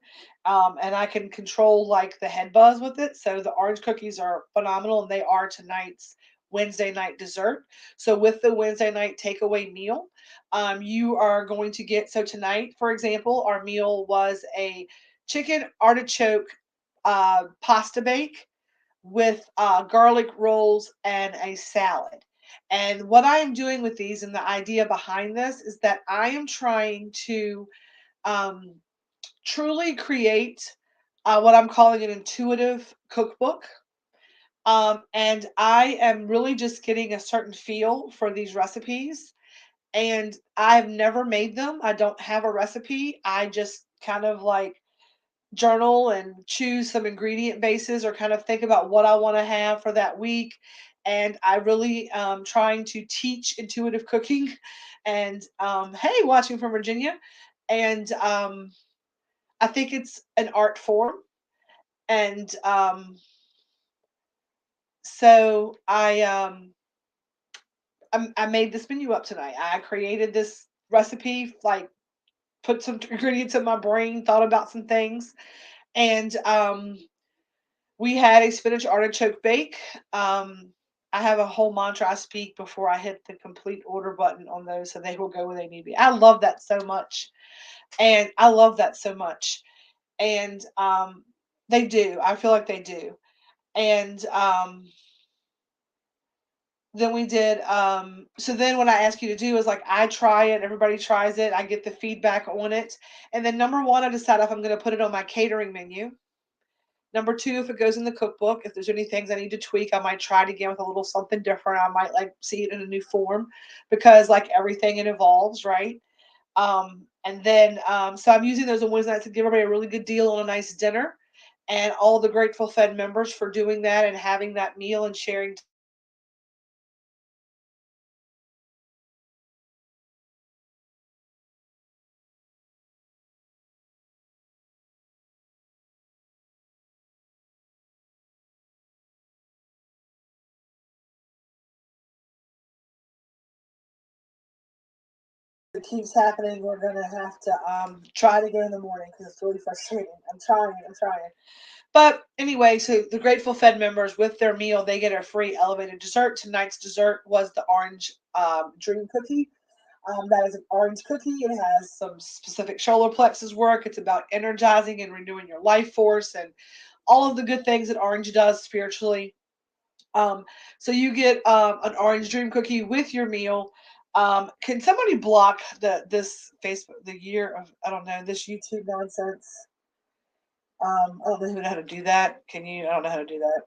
and I can control like the head buzz with it. So the orange cookies are phenomenal, and they are tonight's Wednesday night dessert. So with the Wednesday night takeaway meal, you are going to get. So tonight, for example, our meal was a chicken artichoke pasta bake with garlic rolls and a salad. And what I am doing with these and the idea behind this is that I am trying to um, truly create what I'm calling an intuitive cookbook. And I am really just getting a certain feel for these recipes. And I've never made them. I don't have a recipe. I just kind of like journal and choose some ingredient bases or kind of think about what I want to have for that week. And I really trying to teach intuitive cooking. And hey, watching from Virginia. And I think it's an art form. And so I made this menu up tonight. I created this recipe, like put some ingredients in my brain, thought about some things, and we had a spinach artichoke bake. I have a whole mantra I speak before I hit the complete order button on those, so they will go where they need to be. I love that so much, and I love that so much, and they do. I feel like they do, and then we did. So then, what I ask you to do is like I try it, everybody tries it, I get the feedback on it, and then number one, I decide if I'm going to put it on my catering menu. Number two, if it goes in the cookbook, if there's any things I need to tweak, I might try it again with a little something different. I might like see it in a new form because like everything it evolves, right? And then so I'm using those on Wednesday nights to give everybody a really good deal on a nice dinner. And all the Grateful Fed members for doing that and having that meal and sharing. It keeps happening, we're gonna have to try it again in the morning because it's really frustrating. I'm trying. But anyway, so the Grateful Fed members with their meal, they get a free elevated dessert. Tonight's dessert was the orange dream cookie. That is an orange cookie. It has some specific solar plexus work. It's about energizing and renewing your life force and all of the good things that orange does spiritually. Um, so you get an orange dream cookie with your meal. Can somebody block this Facebook the year of I don't know this YouTube nonsense? I don't know how to do that. Can you? I don't know how to do that.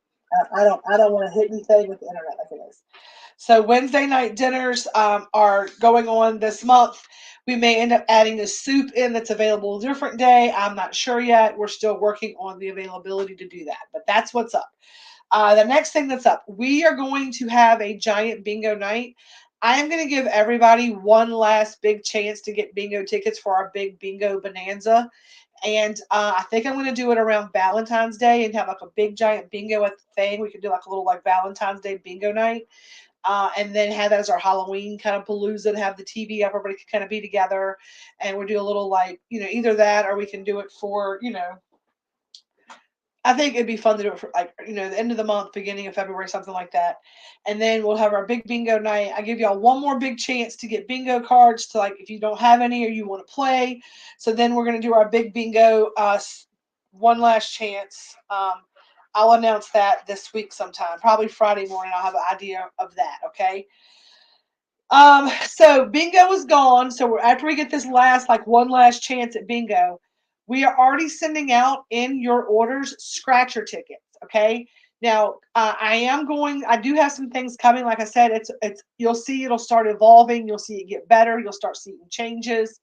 I don't want to hit anything with the internet like it is. So Wednesday night dinners are going on this month. We may end up adding a soup in that's available a different day. I'm not sure yet. We're still working on the availability to do that, but that's what's up. The next thing that's up, we are going to have a giant bingo night. I am going to give everybody one last big chance to get bingo tickets for our big bingo bonanza. And I think I'm going to do it around Valentine's Day and have like a big giant bingo at the thing. We could do like a little like Valentine's Day bingo night. And then have that as our Halloween kind of palooza and have the TV up. Everybody can kind of be together and we'll do a little like, either that or we can do it for, I think it'd be fun to do it for like, the end of the month, beginning of February, something like that. And then we'll have our big bingo night. I give y'all one more big chance to get bingo cards to like if you don't have any or you want to play. So then we're gonna do our big bingo one last chance. I'll announce that this week sometime. Probably Friday morning. I'll have an idea of that. Okay. So bingo is gone. So after we get this last, like one last chance at bingo, we are already sending out in your orders scratcher tickets. Okay. Now, I do have some things coming. Like I said, you'll see it'll start evolving. You'll see it get better. You'll start seeing changes.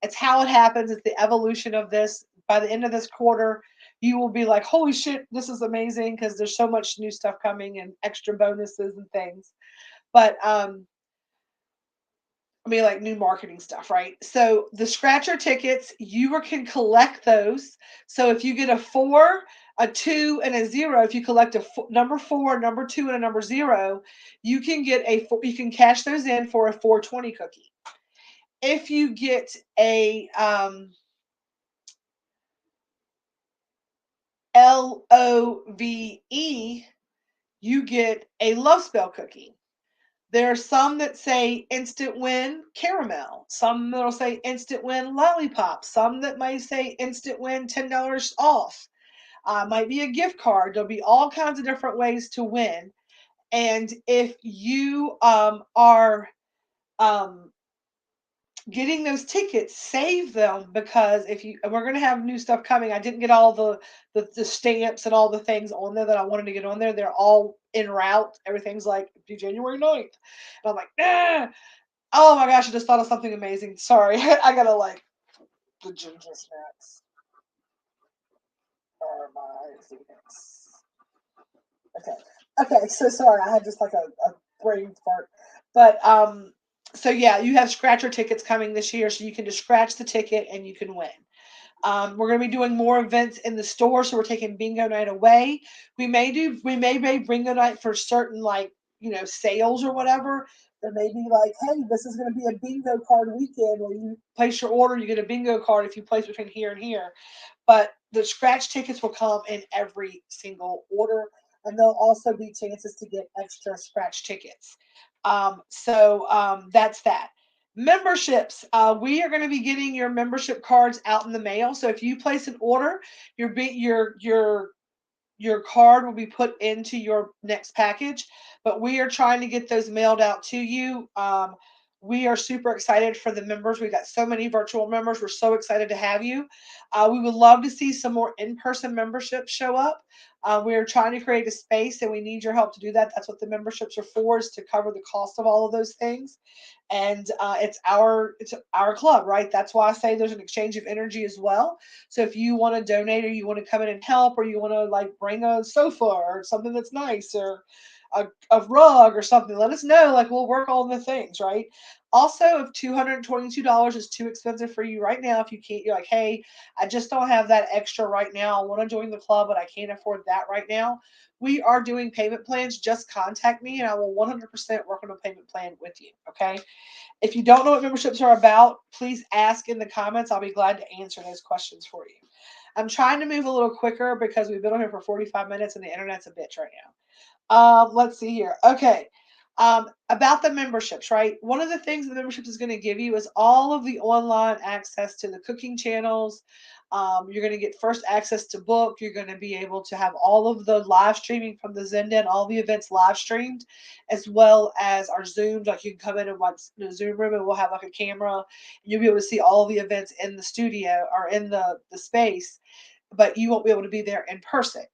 It's how it happens. It's the evolution of this. By the end of this quarter, you will be like, holy shit, this is amazing because there's so much new stuff coming and extra bonuses and things. But I mean, like new marketing stuff, right? So the scratcher tickets, you can collect those. So if you get a 4, a 2, and a 0, if you collect number 4, number 2, and a number 0, you can get you can cash those in for a 420 cookie. If you get a LOVE, you get a love spell cookie. There are some that say instant win caramel, some that'll say instant win lollipop, some that might say instant win $10 off. Might be a gift card. There'll be all kinds of different ways to win. And if you are um, getting those tickets, save them because we're going to have new stuff coming. I didn't get all the stamps and all the things on there that I wanted to get on there. They're all en route. Everything's like January 9th. And I'm like, nah. Oh my gosh, I just thought of something amazing. Sorry. I gotta like the ginger snaps are my Phoenix. Okay. Okay, so sorry, I had just like a brain fart. But so yeah, you have scratcher tickets coming this year, so you can just scratch the ticket and you can win. We're going to be doing more events in the store, so we're taking bingo night away. We may be bingo night for certain like sales or whatever. There may be like, hey, this is going to be a bingo card weekend where you place your order, you get a bingo card if you place between here and here. But the scratch tickets will come in every single order, and there'll also be chances to get extra scratch tickets. That's that. Memberships. We are going to be getting your membership cards out in the mail. So if you place an order, your card will be put into your next package. But we are trying to get those mailed out to you. We are super excited for the members. We've got so many virtual members. We're so excited to have you. We would love to see some more in-person memberships show up. We are trying to create a space, and we need your help to do that. That's what the memberships are for, is to cover the cost of all of those things. And it's our club, right? That's why I say there's an exchange of energy as well. So if you want to donate, or you want to come in and help, or you want to like bring a sofa or something that's nice, or a rug or something, let us know. Like we'll work on the things, right? Also, if $222 is too expensive for you right now, if you can't, you're like, hey, I just don't have that extra right now. I want to join the club, but I can't afford that right now. We are doing payment plans. Just contact me and I will 100% work on a payment plan with you. Okay. If you don't know what memberships are about, please ask in the comments. I'll be glad to answer those questions for you. I'm trying to move a little quicker because we've been on here for 45 minutes and the internet's a bitch right now. Let's see here. Okay. About the memberships, right? One of the things the memberships is going to give you is all of the online access to the cooking channels. You're going to get first access to book. You're going to be able to have all of the live streaming from the Zenden, all the events live streamed, as well as our Zooms. Like you can come in and watch the Zoom room, and we'll have like a camera, and you'll be able to see all the events in the studio or in the space, but you won't be able to be there in person.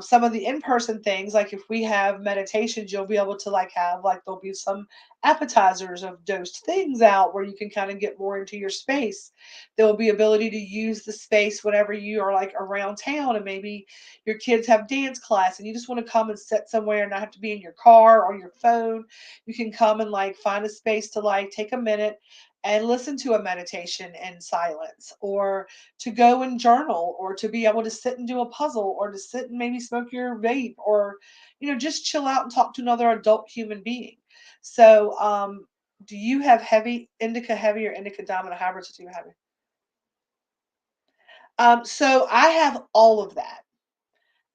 Some of the in-person things, like if we have meditations, you'll be able to like have like there'll be some appetizers of dosed things out where you can kind of get more into your space. There will be ability to use the space whenever you are like around town, and maybe your kids have dance class and you just want to come and sit somewhere and not have to be in your car or your phone. You can come and like find a space to like take a minute and listen to a meditation in silence, or to go and journal, or to be able to sit and do a puzzle, or to sit and maybe smoke your vape, or just chill out and talk to another adult human being. So do you have heavy or indica dominant hybrids? Do you have? So I have all of that.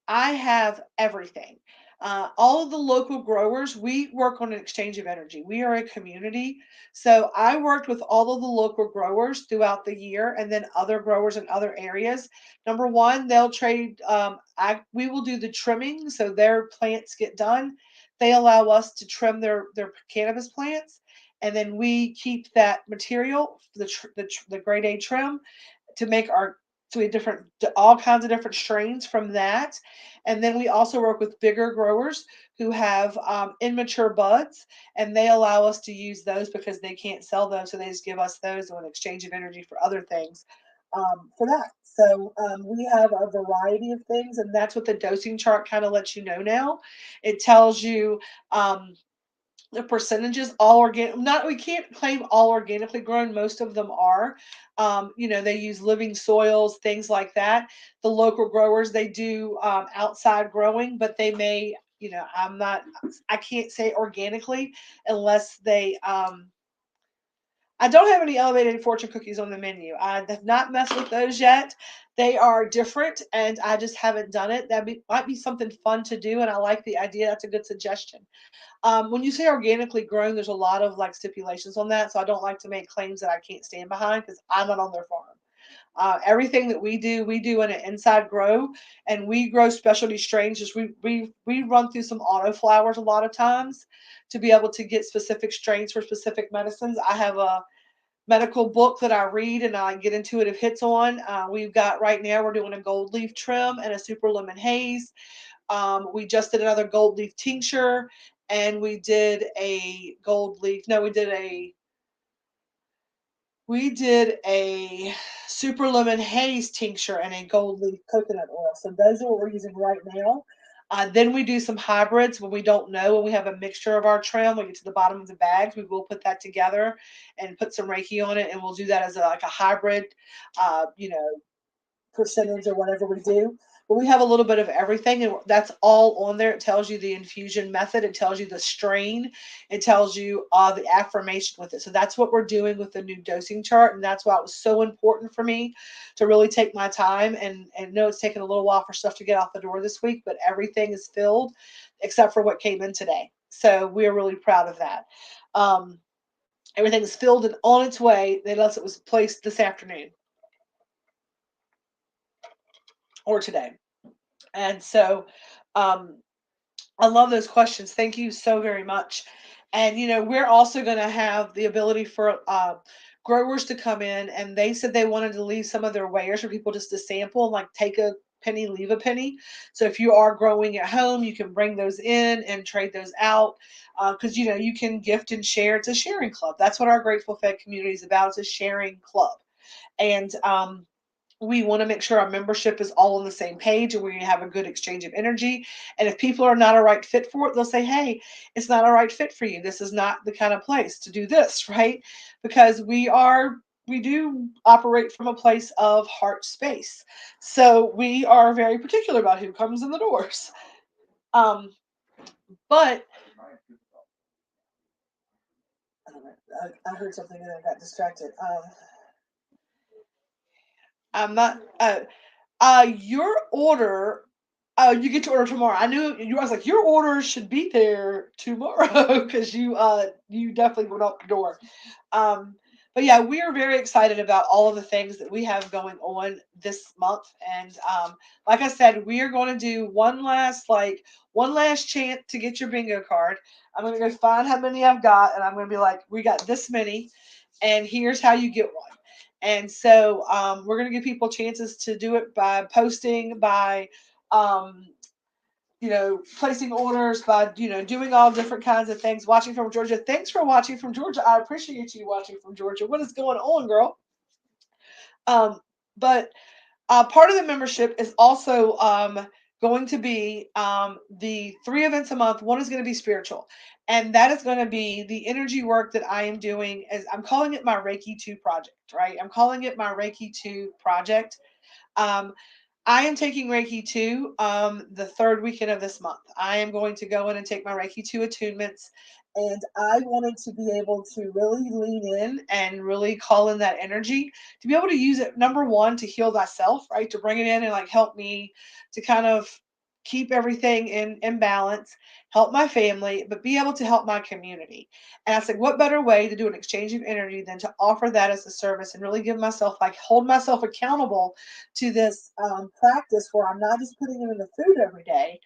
I have everything. All of the local growers, we work on an exchange of energy. We are a community. So I worked with all of the local growers throughout the year and then other growers in other areas. Number one, they'll trade, we will do the trimming. So their plants get done. They allow us to trim their cannabis plants. And then we keep that material, the grade A trim, to make our so we have different all kinds of different strains from that. And then we also work with bigger growers who have immature buds, and they allow us to use those because they can't sell those, so they just give us those in exchange of energy for other things, for that. So we have a variety of things, and that's what the dosing chart kind of lets you know now. It tells you um, the percentages, all organic. Not, we can't claim all organically grown. Most of them are. They use living soils, things like that. The local growers, they do outside growing, but they may, I can't say organically unless they I don't have any elevated fortune cookies on the menu. I have not messed with those yet. They are different, and I just haven't done it. Might be something fun to do, and I like the idea. That's a good suggestion. When you say organically grown, there's a lot of like stipulations on that, so I don't like to make claims that I can't stand behind because I'm not on their farm. Everything that we do in an inside grow, and we grow specialty strains. Just we run through some auto flowers a lot of times to be able to get specific strains for specific medicines. I have a medical book that I read and I get into it if hits on. We've got right now we're doing a gold leaf trim and a super lemon haze. We just did another gold leaf tincture, and we did a gold leaf. No, we did a super lemon haze tincture and a gold leaf coconut oil. So those are what we're using right now. Then we do some hybrids when we don't know, when we have a mixture of our trim. We get to the bottom of the bags, we will put that together and put some Reiki on it, and we'll do that as like a hybrid, uh, you know, percentage or whatever we do. But we have a little bit of everything, and that's all on there. It tells you the infusion method, it tells you the strain, it tells you the affirmation with it. So that's what we're doing with the new dosing chart, and that's why it was so important for me to really take my time. And know it's taken a little while for stuff to get out the door this week, but everything is filled except for what came in today. So we're really proud of that. Um, Everything is filled and on its way, unless it was placed this afternoon or today. And so um, I love those questions. Thank you so very much. And we're also going to have the ability for growers to come in, and they said they wanted to leave some of their wares for people just to sample, and like take a penny, leave a penny. So if you are growing at home, you can bring those in and trade those out, because you can gift and share. It's a sharing club. That's what our Grateful Fed community is about. It's a sharing club, and we want to make sure our membership is all on the same page and we have a good exchange of energy. And if people are not a right fit for it, they'll say, hey, it's not a right fit for you. This is not the kind of place to do this, right? Because we do operate from a place of heart space. So we are very particular about who comes in the doors. Um, but I heard something and I got distracted. I'm not. Your order. You get to order tomorrow. I knew you. I was like, your order should be there tomorrow because you definitely went out the door. Um, but yeah, we are very excited about all of the things that we have going on this month. And like I said, we are going to do one last chance to get your bingo card. I'm going to go find how many I've got, and I'm going to be like, we got this many, and here's how you get one. And so we're going to give people chances to do it by posting, by um, placing orders, by doing all different kinds of things. Watching from Georgia. Thanks for watching from Georgia. I appreciate you watching from Georgia. What is going on, girl? But part of the membership is also going to be the 3 events a month. One is going to be spiritual, and that is going to be the energy work that I am doing. As I'm calling it my Reiki 2 project, right? I'm calling it my Reiki 2 project. Um, I am taking Reiki 2 the third weekend of this month. I am going to go in and take my Reiki 2 attunements. And I wanted to be able to really lean in and really call in that energy to be able to use it, number one, to heal thyself, right? To bring it in and like help me to kind of keep everything in balance, help my family, but be able to help my community. And I said, what better way to do an exchange of energy than to offer that as a service and really give myself, like, hold myself accountable to this practice where I'm not just putting it in the food every day,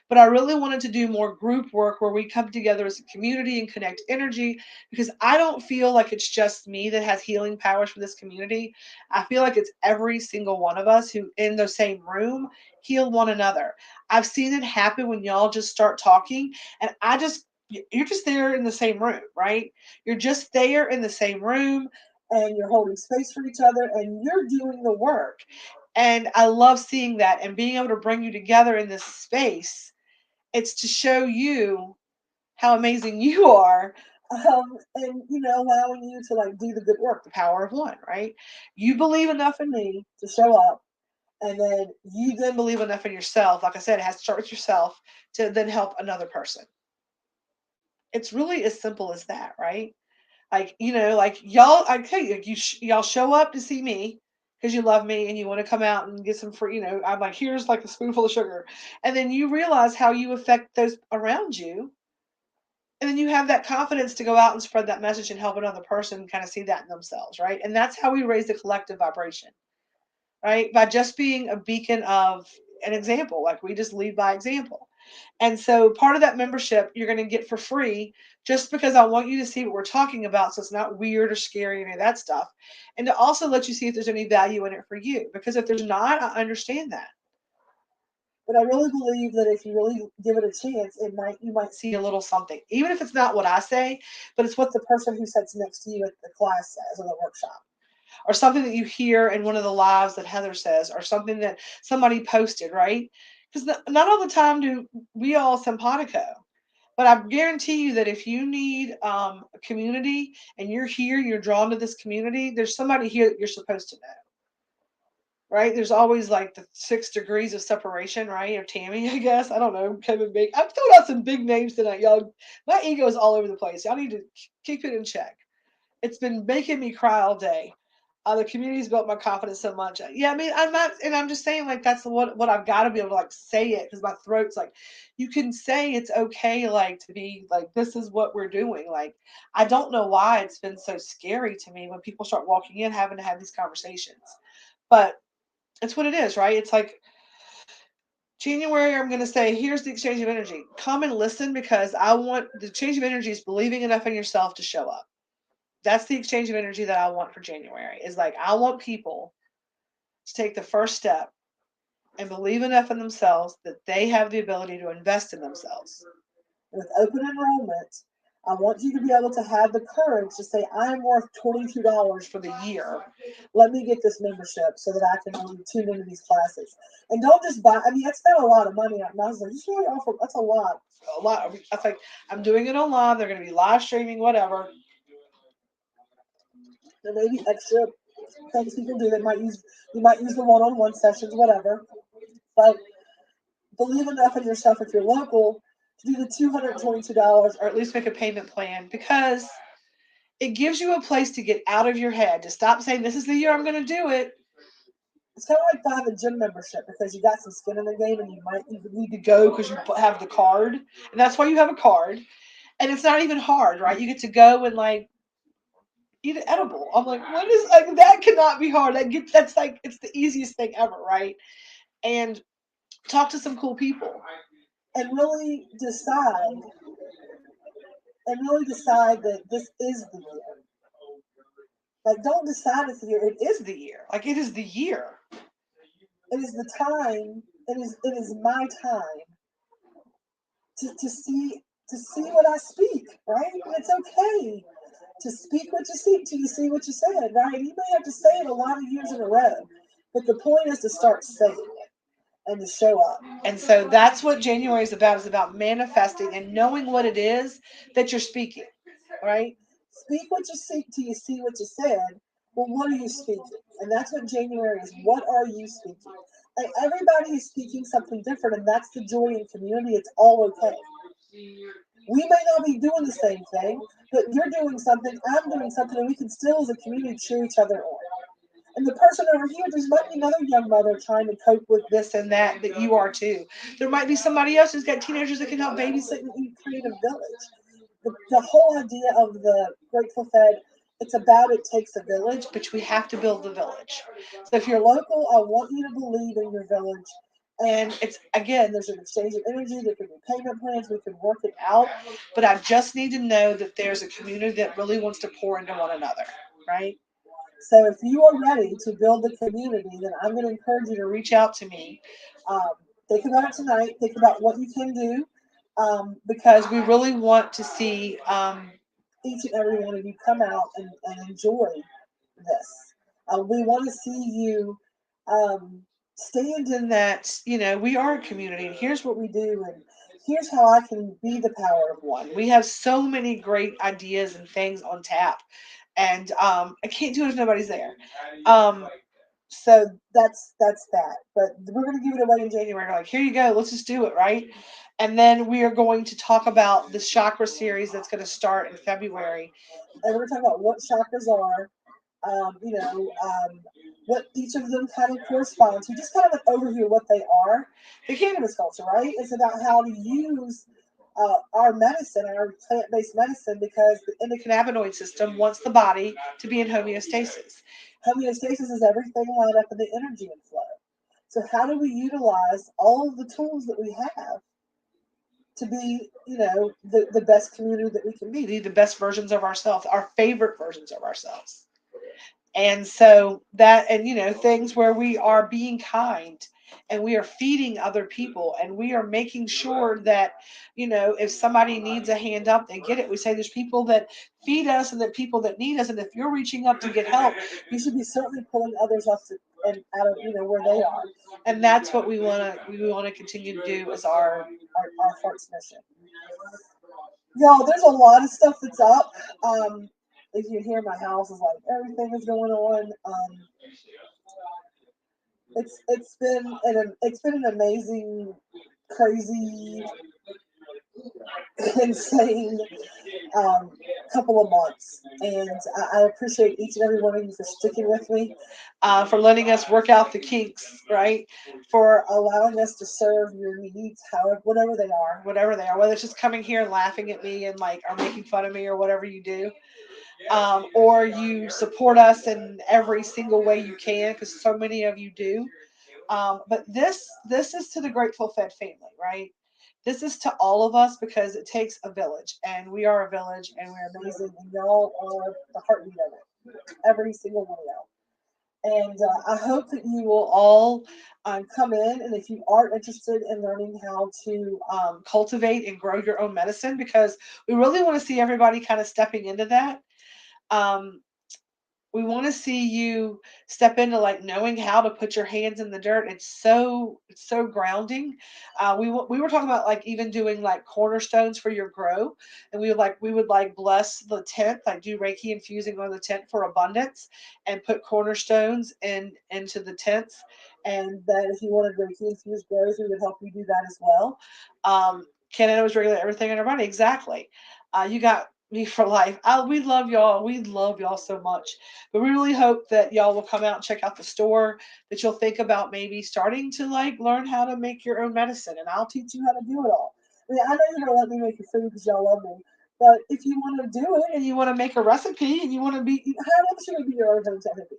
but I really wanted to do more group work where we come together as a community and connect energy, because I don't feel like it's just me that has healing powers for this community. I feel like it's every single one of us who in the same room heal one another. I've seen it happen when y'all just start talking, and you're just there in the same room, right? You're just there in the same room, and you're holding space for each other and you're doing the work. And I love seeing that and being able to bring you together in this space. It's to show you how amazing you are. And allowing you to like do the good work, the power of one, right? You believe enough in me to show up, and then you then believe enough in yourself. Like I said, it has to start with yourself to then help another person. It's really as simple as that, right? Like, like y'all, I tell you, y'all show up to see me because you love me and you want to come out and get some free, I'm like, here's like a spoonful of sugar. And then you realize how you affect those around you. And then you have that confidence to go out and spread that message and help another person kind of see that in themselves, right? And that's how we raise the collective vibration, right? By just being a beacon of an example, like we just lead by example. And so part of that membership you're going to get for free, just because I want you to see what we're talking about, so it's not weird or scary or any of that stuff. And to also let you see if there's any value in it for you. Because if there's not, I understand that. But I really believe that if you really give it a chance, you might see a little something. Even if it's not what I say, but it's what the person who sits next to you at the class says or the workshop, or something that you hear in one of the lives that Heather says, or something that somebody posted, right? Because not all the time do we all simpatico. But I guarantee you that if you need a community and you're here, you're drawn to this community, there's somebody here that you're supposed to know, right? There's always like the 6 degrees of separation, right? Or Tammy, I guess. I don't know. Kevin Big. I'm throwing out some big names tonight, y'all. My ego is all over the place. Y'all need to keep it in check. It's been making me cry all day. The community's built my confidence so much. Yeah, I mean, I'm not, and I'm just saying, like, that's what I've got to be able to like say it, because my throat's like, you can say it's okay, like, to be like, this is what we're doing. Like, I don't know why it's been so scary to me when people start walking in having to have these conversations, but it's what it is, right? It's like January, I'm going to say, here's the exchange of energy. Come and listen, because I want the exchange of energy is believing enough in yourself to show up. That's the exchange of energy that I want for January. Is like, I want people to take the first step and believe enough in themselves that they have the ability to invest in themselves. With open enrollment, I want you to be able to have the courage to say, I'm worth $22 for the year. Let me get this membership so that I can really tune into these classes. And don't just buy, I mean, that's not a lot of money. I was like, just really offer, that's a lot. A lot. I was like, I'm doing it online. They're going to be live streaming, whatever. There may be extra things you can do. You might use the one-on-one sessions, whatever. But believe enough in yourself if you're local to do the $222, or at least make a payment plan, because it gives you a place to get out of your head, to stop saying this is the year I'm going to do it. It's kind of like buying a gym membership because you got some skin in the game and you might even need to go because you have the card, and that's why you have a card. And it's not even hard, right? You get to go and like eat an edible. I'm like, what is like that? Cannot be hard. That's like it's the easiest thing ever, right? And talk to some cool people and really decide that this is the year. Like, don't decide it's the year. It is the year. Like, it is the year. It is the time. It is my time to see what I speak, right? And it's okay to speak what you see till you see what you said, right? You may have to say it a lot of years in a row, but the point is to start saying it and to show up. And so that's what January is about manifesting and knowing what it is that you're speaking, right? Speak what you see till you see what you said. Well, what are you speaking? And that's what January is. What are you speaking? Like, everybody is speaking something different, and that's the joy in community. It's all okay. We may not be doing the same thing, but you're doing something, I'm doing something, and we can still, as a community, cheer each other on. And the person over here, there's might be another young mother trying to cope with this and that you are too. There might be somebody else who's got teenagers that can help babysit and create a village. The whole idea of the Grateful Fed, it's about it takes a village, but we have to build the village. So if you're local, I want you to believe in your village. And it's again, there's an exchange of energy, there could be payment plans, we can work it out. But I just need to know that there's a community that really wants to pour into one another, right? So if you are ready to build the community, then I'm going to encourage you to reach out to me. Um, think about it tonight. Think about what you can do, because we really want to see each and every one of you come out and enjoy this. We want to see you stand in that, we are a community and here's what we do and here's how I can be the power of one. We have so many great ideas and things on tap. And I can't do it if nobody's there. Um, so that's that. But we're going to give it away in January. Like, here you go. Let's just do it, right? And then we are going to talk about the chakra series that's going to start in February. And we're going to talk about what chakras are, um, you know, um, what each of them kind of correspond to, just kind of an overview of what they are. The cannabis culture, right? It's about how to use our medicine, our plant-based medicine, because the endocannabinoid system wants the body to be in homeostasis. Homeostasis is everything lined up in the energy and flow. So how do we utilize all of the tools that we have to be, the best community that we can be the best versions of ourselves, our favorite versions of ourselves? And so that, and things where we are being kind and we are feeding other people and we are making sure that, if somebody needs a hand up, they get it. We say there's people that feed us and that people that need us. And if you're reaching up to get help, you should be certainly pulling others up to, and out of, where they are. And that's what we want to continue to do as our heart's mission. Y'all, there's a lot of stuff that's up. If you hear my house is like everything is going on. It's been an amazing, crazy, insane um, couple of months, and I appreciate each and every one of you for sticking with me, for letting us work out the kinks, right? For allowing us to serve your needs, however, whatever they are, whether it's just coming here and laughing at me and like or making fun of me or whatever you do, or you support us in every single way you can, because so many of you do. But this is to the Grateful Fed family, right? This is to all of us because it takes a village, and we are a village, and we're amazing, and y'all are the heartbeat of it. Every single one of y'all. And I hope that you will all come in. And if you are interested in learning how to cultivate and grow your own medicine, because we really want to see everybody kind of stepping into that. Um, we want to see you step into like knowing how to put your hands in the dirt. It's so grounding. We were talking about like even doing like cornerstones for your grow, and we would like bless the tent, like do Reiki infusing on the tent for abundance, and put cornerstones into the tents. And that if you wanted Reiki infused grows, we would help you do that as well. Canada was regulate everything in our body, exactly. You got me for life. We love y'all. We love y'all so much. But we really hope that y'all will come out and check out the store, that you'll think about maybe starting to like learn how to make your own medicine, and I'll teach you how to do it all. I mean, I know you're gonna let me make your food because y'all love me, but if you want to do it and you want to make a recipe and you want to be, how else should it be your own identity?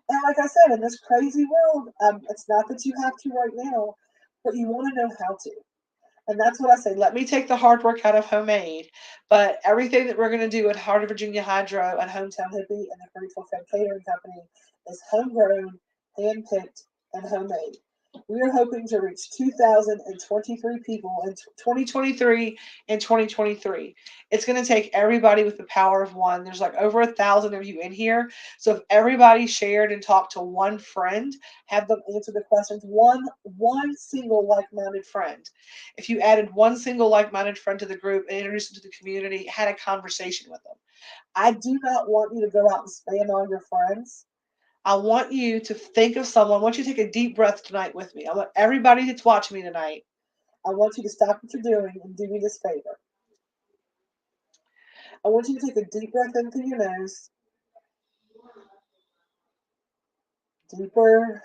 And like I said, in this crazy world, it's not that you have to right now, but you want to know how to. And that's what I say. Let me take the hard work out of homemade. But everything that we're going to do at Heart of Virginia Hydro and Hometown Hippie and the Grateful Fed Catering Company is homegrown, handpicked, and homemade. We are hoping to reach 2,023 people in 2023 and 2023. It's going to take everybody with the power of one. There's like over 1,000 of you in here. So if everybody shared and talked to one friend, have them answer the questions, one single like-minded friend. If you added one single like-minded friend to the group and introduced them to the community, had a conversation with them. I do not want you to go out and spam all your friends. I want you to think of someone. I want you to take a deep breath tonight with me. I want everybody that's watching me tonight. I want you to stop what you're doing and do me this favor. I want you to take a deep breath in through your nose deeper.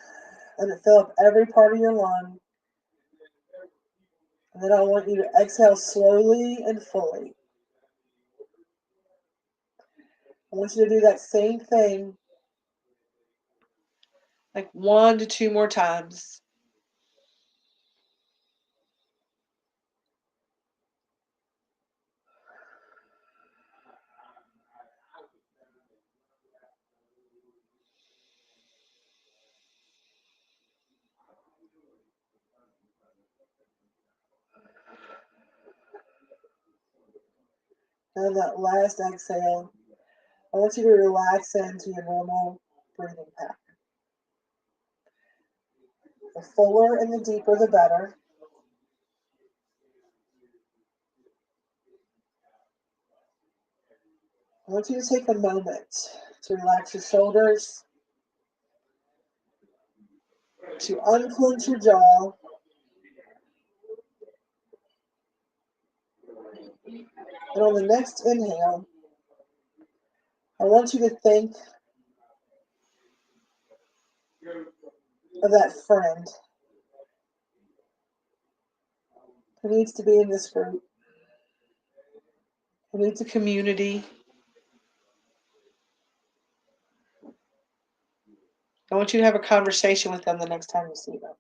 Let it fill up every part of your lung. And then I want you to exhale slowly and fully. I want you to do that same thing like 1 to 2 more times. And that last exhale, I want you to relax into your normal breathing pattern. The fuller and the deeper, the better. I want you to take a moment to relax your shoulders, to unclench your jaw, and on the next inhale, I want you to think of that friend who needs to be in this group, who needs a community. I want you to have a conversation with them the next time you see them.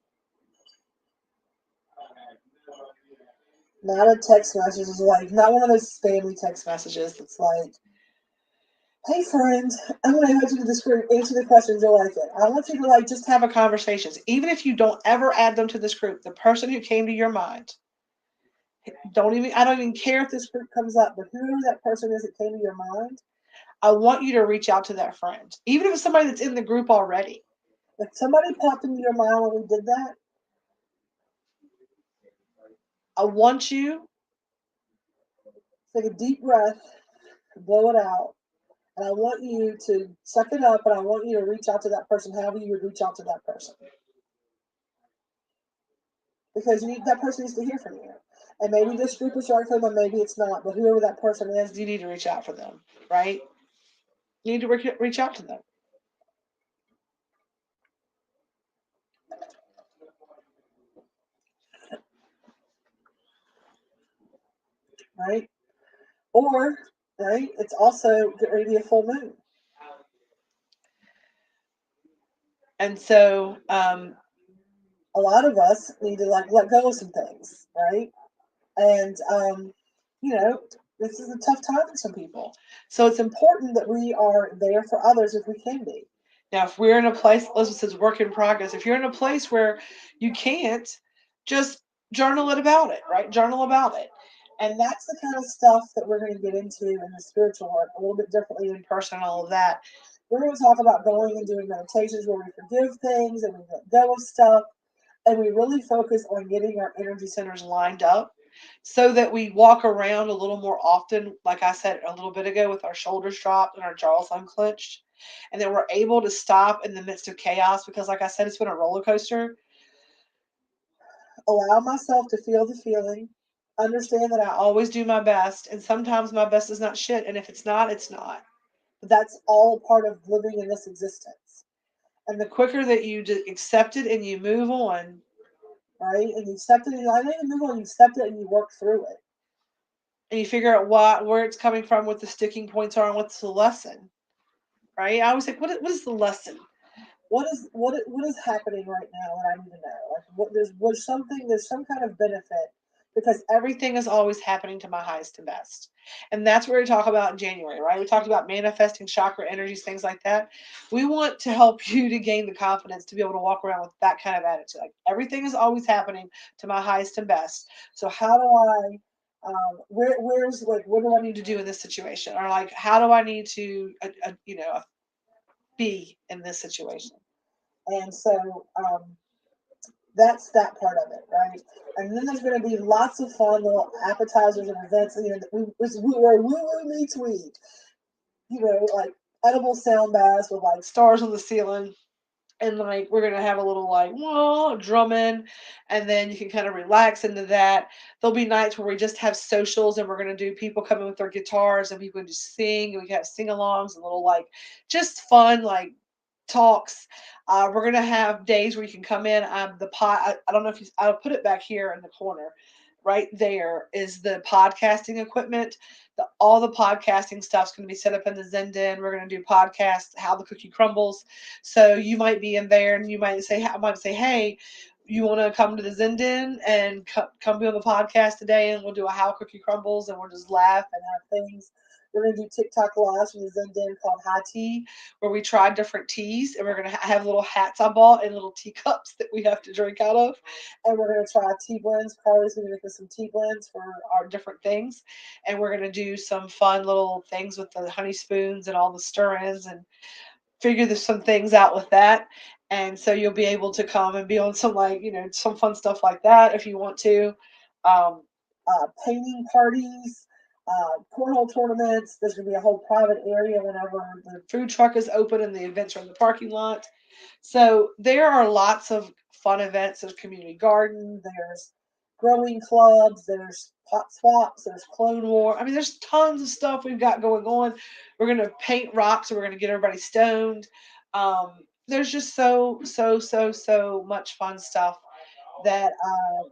Not a text message, is like not one of those spammy text messages that's like, hey friend, I'm gonna invite you to this group, answer the questions, you'll like it. I want you to like just have a conversation. Even if you don't ever add them to this group, the person who came to your mind, I don't even care if this group comes up, but whoever that person is that came to your mind, I want you to reach out to that friend. Even if it's somebody that's in the group already. If somebody popped into your mind when we did that, I want you to take a deep breath, blow it out, and I want you to suck it up, and I want you to reach out to that person however you would reach out to that person. Because that person needs to hear from you. And maybe this group is right for them, maybe it's not, but whoever that person is, you need to reach out for them, right? You need to reach out to them. Right? Or, right, it's also get ready to be a full moon. And so a lot of us need to like let go of some things, right? And you know, this is a tough time for some people. So it's important that we are there for others if we can be. Now, if we're in a place, Elizabeth says work in progress, if you're in a place where you can't, just journal it about it, right? Journal about it. And that's the kind of stuff that we're going to get into in the spiritual work a little bit differently in person and all of that. We're going to talk about going and doing meditations where we forgive things and we let go of stuff and we really focus on getting our energy centers lined up so that we walk around a little more often, like I said a little bit ago, with our shoulders dropped and our jaws unclenched, and that we're able to stop in the midst of chaos because, like I said, it's been a roller coaster. Allow myself to feel the feeling, understand that I always do my best, and sometimes my best is not shit, and if it's not, it's not. But that's all part of living in this existence. And the quicker that you just accept it and you move on, right? And you accept it, and I know you move on, you accept it and you work through it. And you figure out where it's coming from, what the sticking points are, and what's the lesson. Right? I always think, what is the lesson? What is happening right now that I need to know? Like there's some kind of benefit because everything is always happening to my highest and best. And that's where we talk about in January, right? We talked about manifesting chakra energies, things like that. We want to help you to gain the confidence to be able to walk around with that kind of attitude. Like everything is always happening to my highest and best. So how do I where's like what do I need to do in this situation? Or like how do I need to be in this situation? And so that's that part of it, right? And then there's going to be lots of fun little appetizers and events. You know, where woo woo meets weed. You know, like edible sound baths with like stars on the ceiling. And like we're gonna have a little like whoa drumming, and then you can kind of relax into that. There'll be nights where we just have socials, and we're gonna do people coming with their guitars, and people can just sing, and we have sing-alongs and little like just fun like talks. We're gonna have days where you can come in. I don't know if I'll put it back here in the corner. Right there is the podcasting equipment. All the podcasting stuff's going to be set up in the Zenden. We're going to do podcasts, how the cookie crumbles. So you might be in there, and I might say, hey, you want to come to the Zenden and come be on the podcast today, and we'll do a how cookie crumbles, and we'll just laugh and have things. We're going to do TikTok lives from the Zenden called High Tea, where we try different teas, and we're going to have little hats I bought and little teacups that we have to drink out of, and we're going to try tea blends. Carly's going to make us some tea blends for our different things, and we're going to do some fun little things with the honey spoons and all the stir-ins and figure some things out with that. And so you'll be able to come and be on some some fun stuff like that if you want to. Um, Painting parties, cornhole tournaments. There's going to be a whole private area whenever the food truck is open and the events are in the parking lot. So there are lots of fun events. There's community garden. There's growing clubs. There's pot swaps. There's Clone War. I mean, there's tons of stuff we've got going on. We're gonna paint rocks. So we're gonna get everybody stoned. There's just so much fun stuff that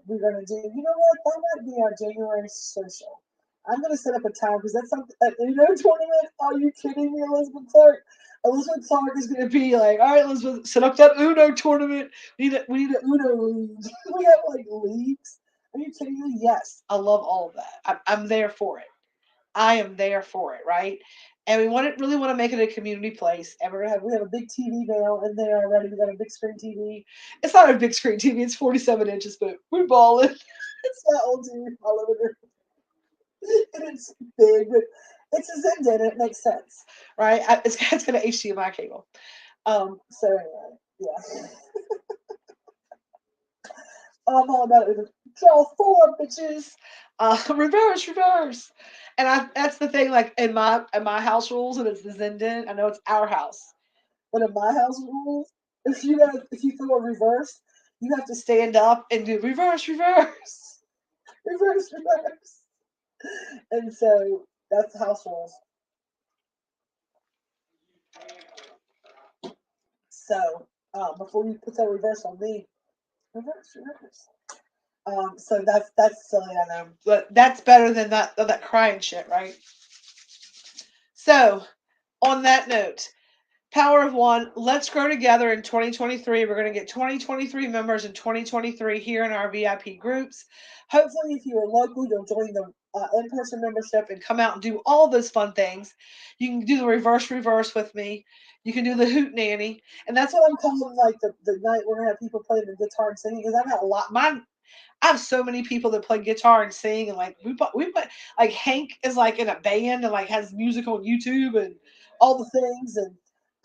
we're gonna do. You know what? That might be our January social. I'm gonna set up a time because that's something. Tournament. Are you kidding me, Elizabeth Clark? Elizabeth Clark is going to be like, all right, Elizabeth, set up that Uno tournament. We need an Uno league. We have like leagues. Are you kidding me? Yes, I love all of that. I'm there for it. I am there for it, right? And really want to make it a community place. And we have a big TV now in there already. We got a big screen TV. It's not a big screen TV. It's 47 inches, but we're balling. It's not old TV. I love it. And it's big, but it's a Zenden. It makes sense, right? It's got an HDMI cable. So anyway, yeah. I'm all about it. Draw four, bitches. Reverse. And that's the thing. Like in my house rules, and it's the Zenden. I know it's our house, but in my house rules, if you throw a reverse, you have to stand up and do reverse, reverse. And so that's the house rules. So before you put that reverse on me, reverse. So that's silly, I know, but that's better than that crying shit, right? So on that note, Power of One, let's grow together in 2023. We're going to get 2023 members in 2023 here in our VIP groups. Hopefully, if you are local, you'll join the in-person membership and come out and do all those fun things. You can do the reverse with me. You can do the hoot nanny, and that's what I'm calling like the night we're gonna have people playing the guitar and singing because I've got a lot. I have so many people that play guitar and sing, and like we put like Hank is like in a band and like has music on YouTube and all the things, and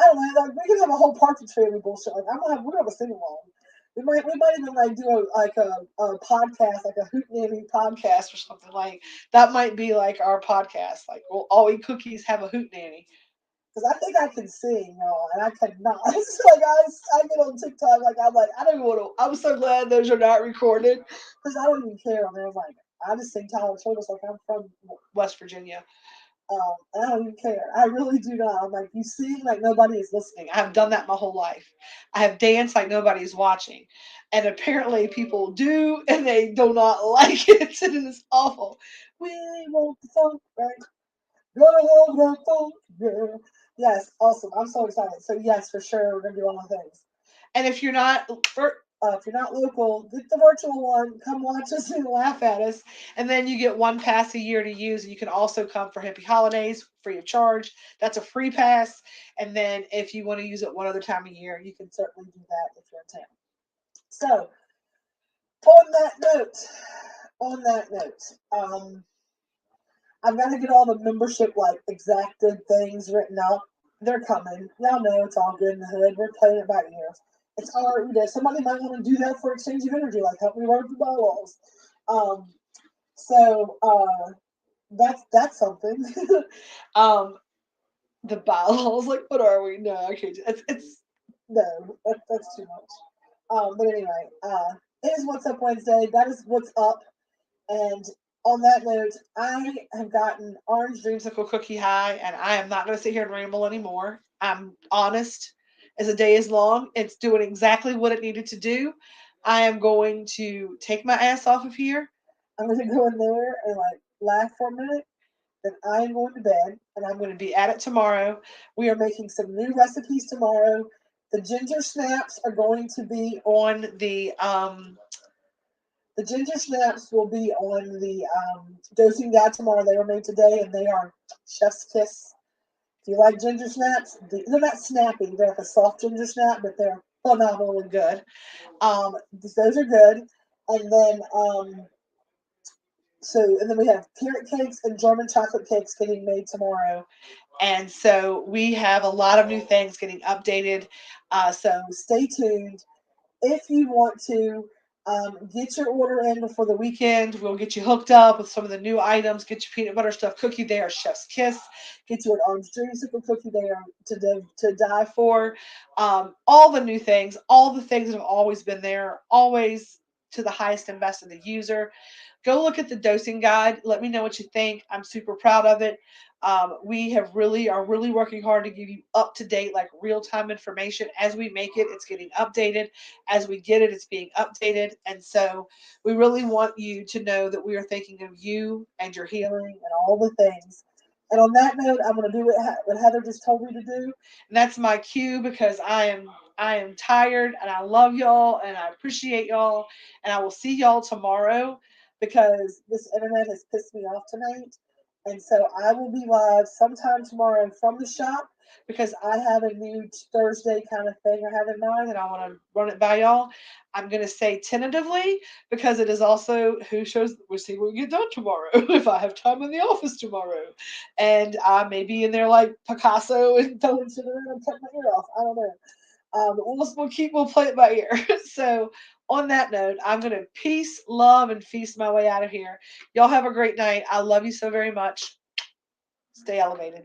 I don't know, like we can have a whole Partridge Family bullshit. Like we're gonna have a sing along. We might even like do a podcast, like a Hoot Nanny podcast or something like that. Might be like our podcast. Like we'll all eat cookies, have a Hoot Nanny. Because I think I can sing, y'all, and I cannot. It's like I get on TikTok, like I'm like I don't even want to. I'm so glad those are not recorded because I don't even care. I mean, I'm like I just sing Tyler Childers like I'm from West Virginia. I don't even care. I really do not. I'm like you sing like nobody is listening. I have done that my whole life. I have danced like nobody is watching, and apparently people do, and they do not like it, and it is awful. We want the funk, right? Gonna have that funk, yeah. Yes, awesome. I'm so excited. So yes, for sure, we're gonna do all the things. And if you're not local, get the virtual one. Come watch us and laugh at us. And then you get one pass a year to use. And you can also come for Hippie Holidays free of charge. That's a free pass. And then if you want to use it one other time a year, you can certainly do that if you're in town. So on that note, I've got to get all the membership like exacted things written up. They're coming. Y'all know it's all good in the hood. We're playing it by ear. It's already there. Somebody might want to do that for exchange of energy, like help me write the bylaws. Um, so that's something. um, the bylaws, like what are we? No, I can't. It's no, that's too much. But anyway, it is What's Up Wednesday. That is what's up. And on that note, I have gotten orange dreamsicle cookie high, and I am not going to sit here and ramble anymore. I'm honest, as a day is long. It's doing exactly what it needed to do. I am going to take my ass off of here. I'm going to go in there and like laugh for a minute. Then I am going to bed and I'm going to be at it tomorrow. We are making some new recipes tomorrow. The ginger snaps are going to be on the ginger snaps will be on the dosing guide tomorrow. They were made today and they are chef's kiss. If you like ginger snaps, they're not snappy. They're like a soft ginger snap, but they're phenomenally good. Those are good. And then and then we have carrot cakes and German chocolate cakes getting made tomorrow. And so we have a lot of new things getting updated. So stay tuned. If you want to get your order in before the weekend, we'll get you hooked up with some of the new items. Get your peanut butter stuffed cookie there, Chef's Kiss. Get you an orange dreamsicle cookie there to die for. All the new things, all the things that have always been there, always to the highest and best of the user. Go look at the dosing guide. Let me know what you think. I'm super proud of it. We have really are really working hard to give you up to date, like real time information as we make it. It's getting updated as we get it. It's being updated, and so we really want you to know that we are thinking of you and your healing and all the things. And on that note, I'm going to do what Heather just told me to do, and that's my cue because I am tired and I love y'all and I appreciate y'all and I will see y'all tomorrow because this internet has pissed me off tonight. And so I will be live sometime tomorrow from the shop because I have a new Thursday kind of thing I have in mind and I want to run it by y'all. I'm going to say tentatively because it is also who shows, we'll see what we get done tomorrow if I have time in the office tomorrow. And I may be in there like Picasso and throwing shit around and cutting my ear off. I don't know. We'll play it by ear. So on that note, I'm gonna peace, love, and feast my way out of here. Y'all have a great night. I love you so very much. Stay elevated.